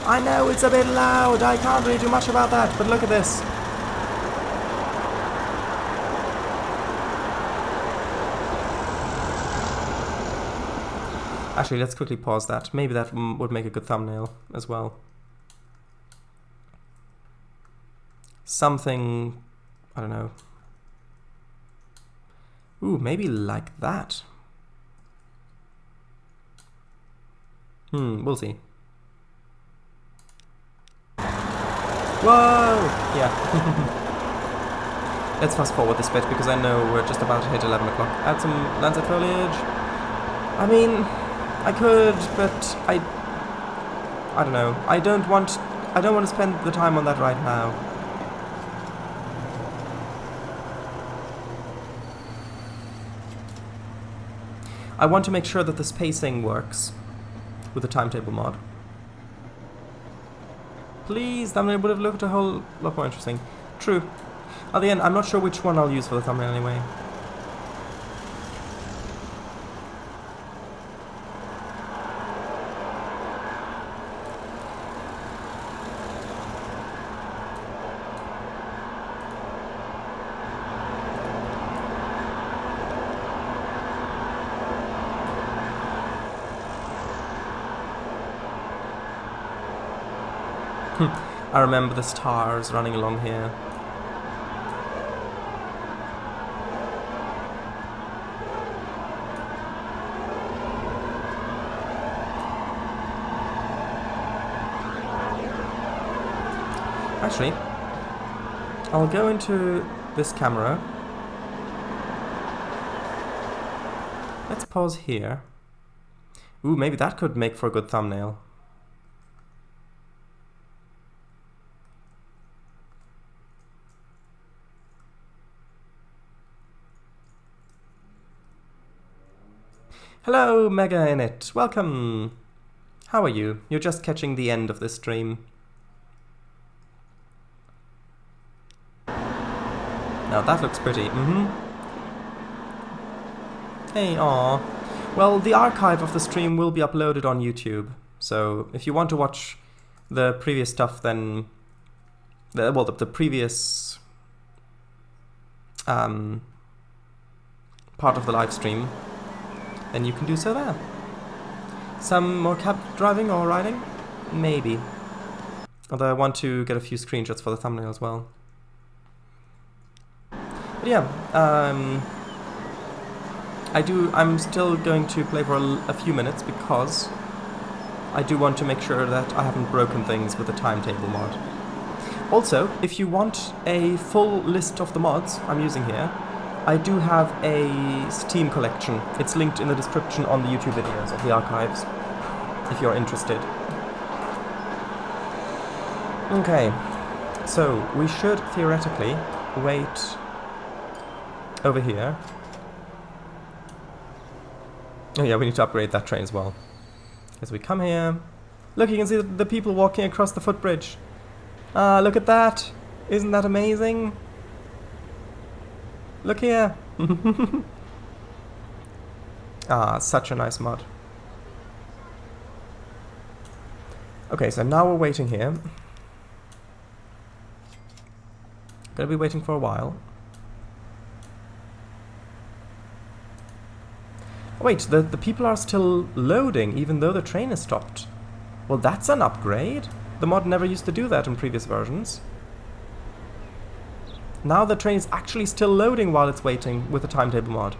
I know it's a bit loud, I can't really do much about that, but look at this. Actually, let's quickly pause that. Maybe that would make a good thumbnail as well. Something, I don't know. Ooh, maybe like that. We'll see. Whoa! Yeah. Let's fast forward this bit because I know we're just about to hit 11 o'clock. Add some lancet foliage. I mean, I could, but I don't know. I don't want to spend the time on that right now. I want to make sure that the spacing works with the timetable mod. Please, thumbnail would have looked a whole lot more interesting. True. At the end, I'm not sure which one I'll use for the thumbnail anyway. I remember the stars running along here. Actually, I'll go into this camera. Let's pause here. Ooh, maybe that could make for a good thumbnail. Hello, Mega Init. Welcome. How are you? You're just catching the end of this stream. Now that looks pretty. Hey, aw. Well, the archive of the stream will be uploaded on YouTube. So if you want to watch the previous stuff, then the previous part of the live stream, then you can do so there. Some more cab driving or riding? Maybe. Although I want to get a few screenshots for the thumbnail as well. But yeah, I'm still going to play for a few minutes because I do want to make sure that I haven't broken things with the timetable mod. Also, if you want a full list of the mods I'm using here, I do have a Steam collection. It's linked in the description on the YouTube videos of the archives, if you're interested. Okay, so we should theoretically wait over here. Oh yeah, we need to upgrade that train as well. As we come here, look, you can see the people walking across the footbridge. Ah, look at that! Isn't that amazing? Look here! Ah, such a nice mod. Okay, so now we're waiting here. Gonna be waiting for a while. Oh, wait, the people are still loading even though the train is stopped. Well, that's an upgrade. The mod never used to do that in previous versions. Now the train is actually still loading while it's waiting with the timetable mod.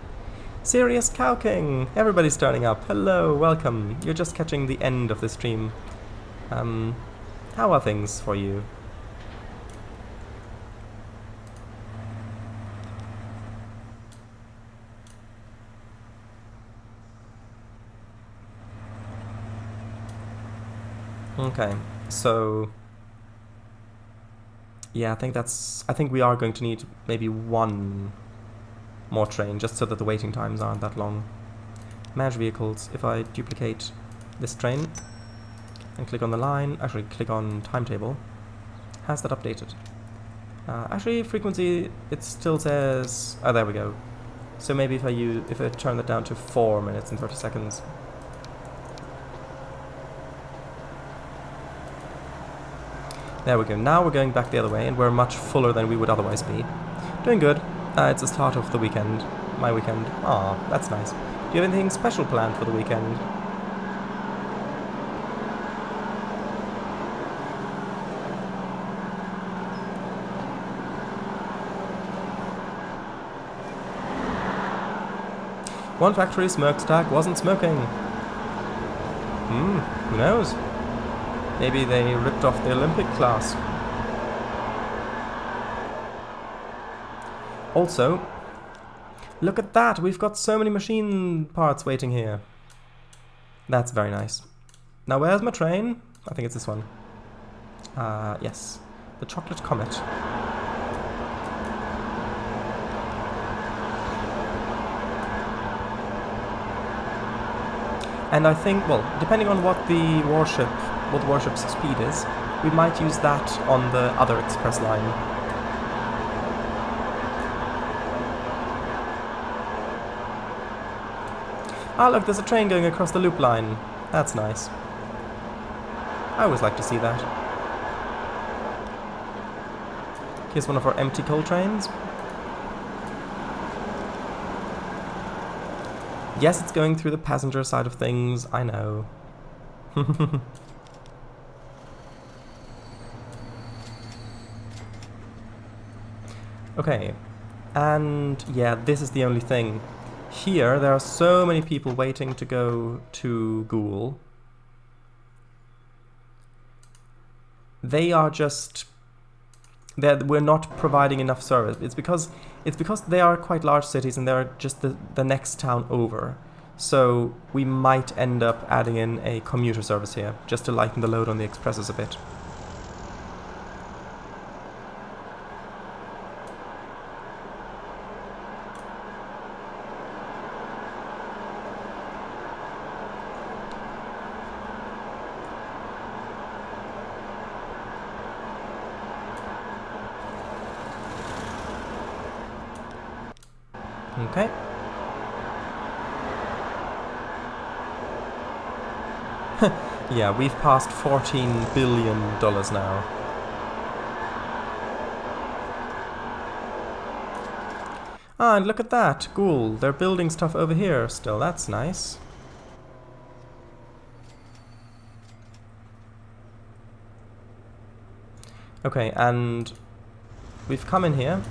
Serious Cow King! Everybody's turning up. Hello, welcome. You're just catching the end of the stream. How are things for you? Okay, so yeah, I think we are going to need maybe one more train just so that the waiting times aren't that long. Manage vehicles. If I duplicate this train and click on the line, actually click on timetable, has that updated? Actually, frequency, it still says, oh, there we go. So maybe if I turn that down to 4 minutes and 30 seconds. There we go. Now we're going back the other way, and we're much fuller than we would otherwise be. Doing good. It's the start of the weekend. My weekend. Aw, that's nice. Do you have anything special planned for the weekend? One factory smokestack wasn't smoking. Who knows? Maybe they ripped off the Olympic class. Also, look at that! We've got so many machine parts waiting here. That's very nice. Now where's my train? I think it's this one. Yes. The Chocolate Comet. And I think, well, depending on what the warship's speed is, we might use that on the other express line. Ah, look, there's a train going across the loop line. That's nice. I always like to see that. Here's one of our empty coal trains. Yes, it's going through the passenger side of things, I know. Okay, and yeah, this is the only thing. Here, there are so many people waiting to go to Ghoul. They are just... we're not providing enough service. It's because they are quite large cities and they're just the next town over. So we might end up adding in a commuter service here, just to lighten the load on the expresses a bit. Okay. Yeah, we've passed $14 billion now. Ah, and look at that, Ghoul. They're building stuff over here still. That's nice. Okay, and we've come in here,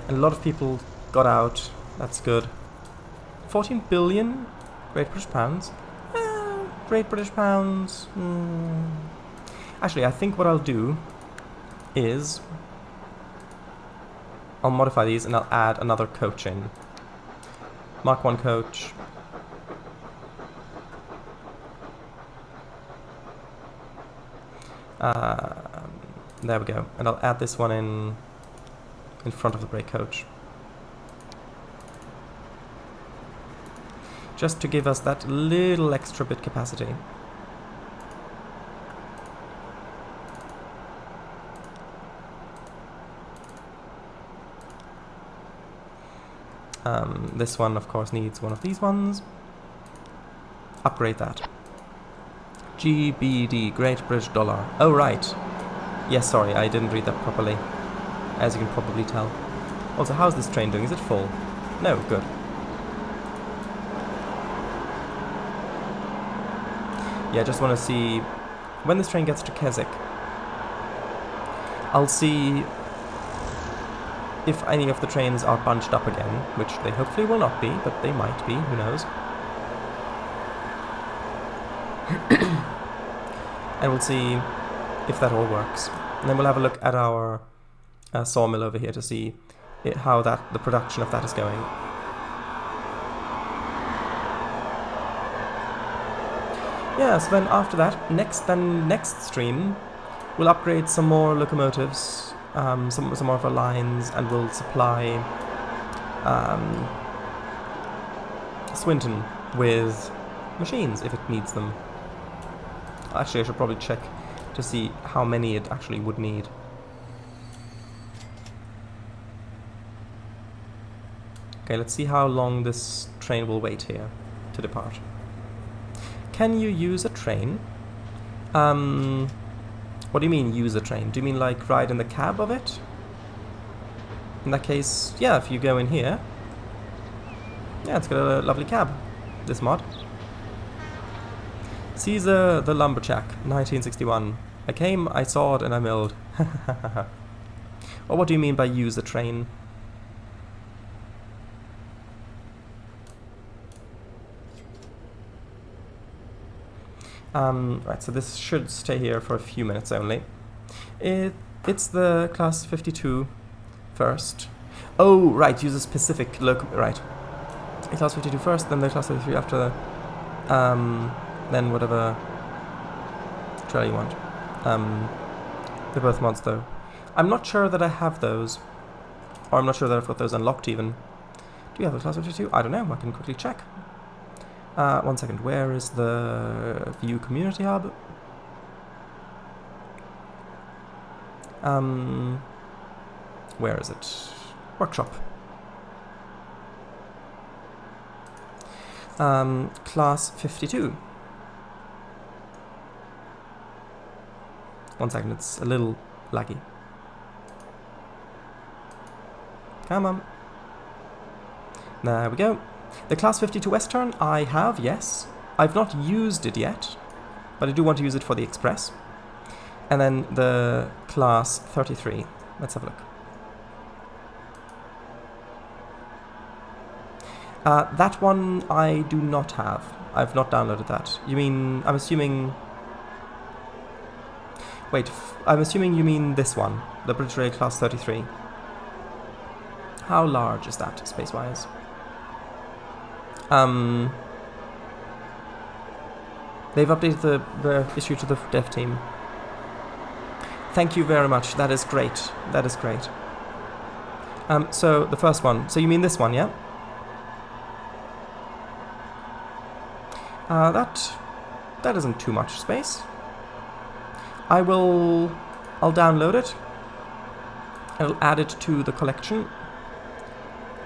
and a lot of people got out. That's good. 14 billion Great British Pounds. Great British Pounds. Actually, I think what I'll do is I'll modify these and I'll add another coach in. Mark 1 coach. There we go. And I'll add this one in in front of the brake coach. Just to give us that little extra bit capacity. This one, of course, needs one of these ones. Upgrade that. GBD, Great British Dollar. Oh, right. Yes, sorry, I didn't read that properly, as you can probably tell. Also, how's this train doing? Is it full? No, good. Yeah, I just want to see when this train gets to Keswick. I'll see if any of the trains are bunched up again, which they hopefully will not be, but they might be, who knows. And we'll see if that all works. And then we'll have a look at our sawmill over here to see how the production of that is going. Yeah, so then after that, next stream, we'll upgrade some more locomotives, some more of our lines, and we'll supply Swinton with machines if it needs them. Actually, I should probably check to see how many it actually would need. Okay, let's see how long this train will wait here to depart. Can you use a train? What do you mean, use a train? Do you mean like ride in the cab of it? In that case, yeah, if you go in here. Yeah, it's got a lovely cab, this mod. Caesar the Lumberjack, 1961. I came, I saw it, and I milled. Well, what do you mean by use a train? Right, so this should stay here for a few minutes only. It's the class 52 first. Oh, right, use a specific right. The class 52 first, then the class 53 after the, then whatever trail you want. They're both mods though. I'm not sure that I have those, or I'm not sure that I've got those unlocked even. Do you have a class 52? I don't know, I can quickly check. 1 second, where is the View Community Hub? Where is it? Workshop. Class 52. 1 second, it's a little laggy. Come on. There we go. The Class 52 Western I have, yes. I've not used it yet, but I do want to use it for the Express. And then the Class 33. Let's have a look. That one I do not have. I've not downloaded that. You mean, I'm assuming... Wait, I'm assuming you mean this one, the British Rail Class 33. How large is that, space-wise? They've updated the issue to the dev team. Thank you very much. That is great. That is great. So the first one. So you mean this one, yeah? That isn't too much space. I'll download it. I'll add it to the collection.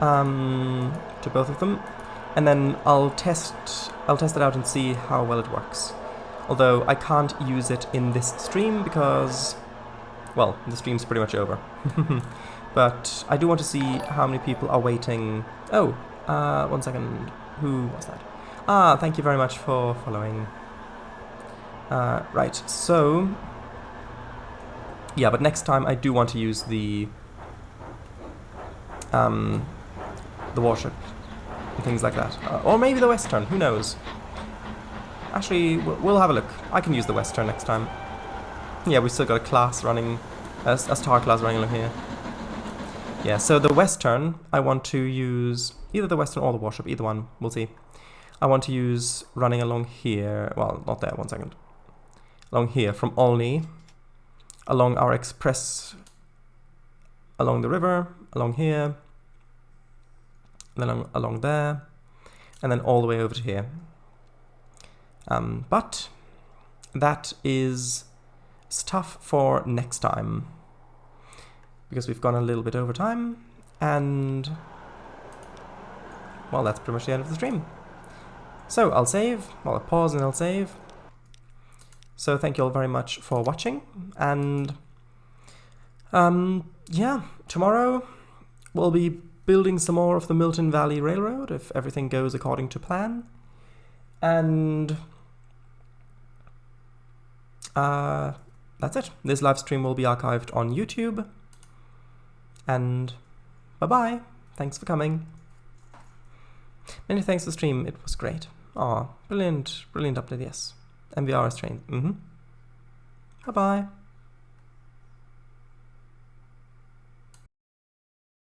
To both of them. And then I'll test it out and see how well it works. Although I can't use it in this stream because, well, the stream's pretty much over. But I do want to see how many people are waiting. Oh, 1 second. Who was that? Ah, thank you very much for following. Right, so... Yeah, but next time I do want to use the warship. Things like that. Or maybe the Western, who knows? Actually, we'll have a look. I can use the Western next time. Yeah, we've still got a class running, a star class running along here. Yeah, so the Western, I want to use either the Western or the warship, either one, we'll see. I want to use running along here, well, not there, 1 second. Along here, from Olney, along our express, along the river, along here, then along there, and then all the way over to here. But that is stuff for next time, because we've gone a little bit over time, and well, that's pretty much the end of the stream. So I'll save, well, I'll pause and I'll save. So thank you all very much for watching, and yeah, tomorrow we'll be building some more of the Milton Valley Railroad if everything goes according to plan, and that's it. This live stream will be archived on YouTube, and bye-bye. Thanks for coming. Many thanks for the stream, it was great. Aw, brilliant update, yes. MVR is trained. Bye-bye.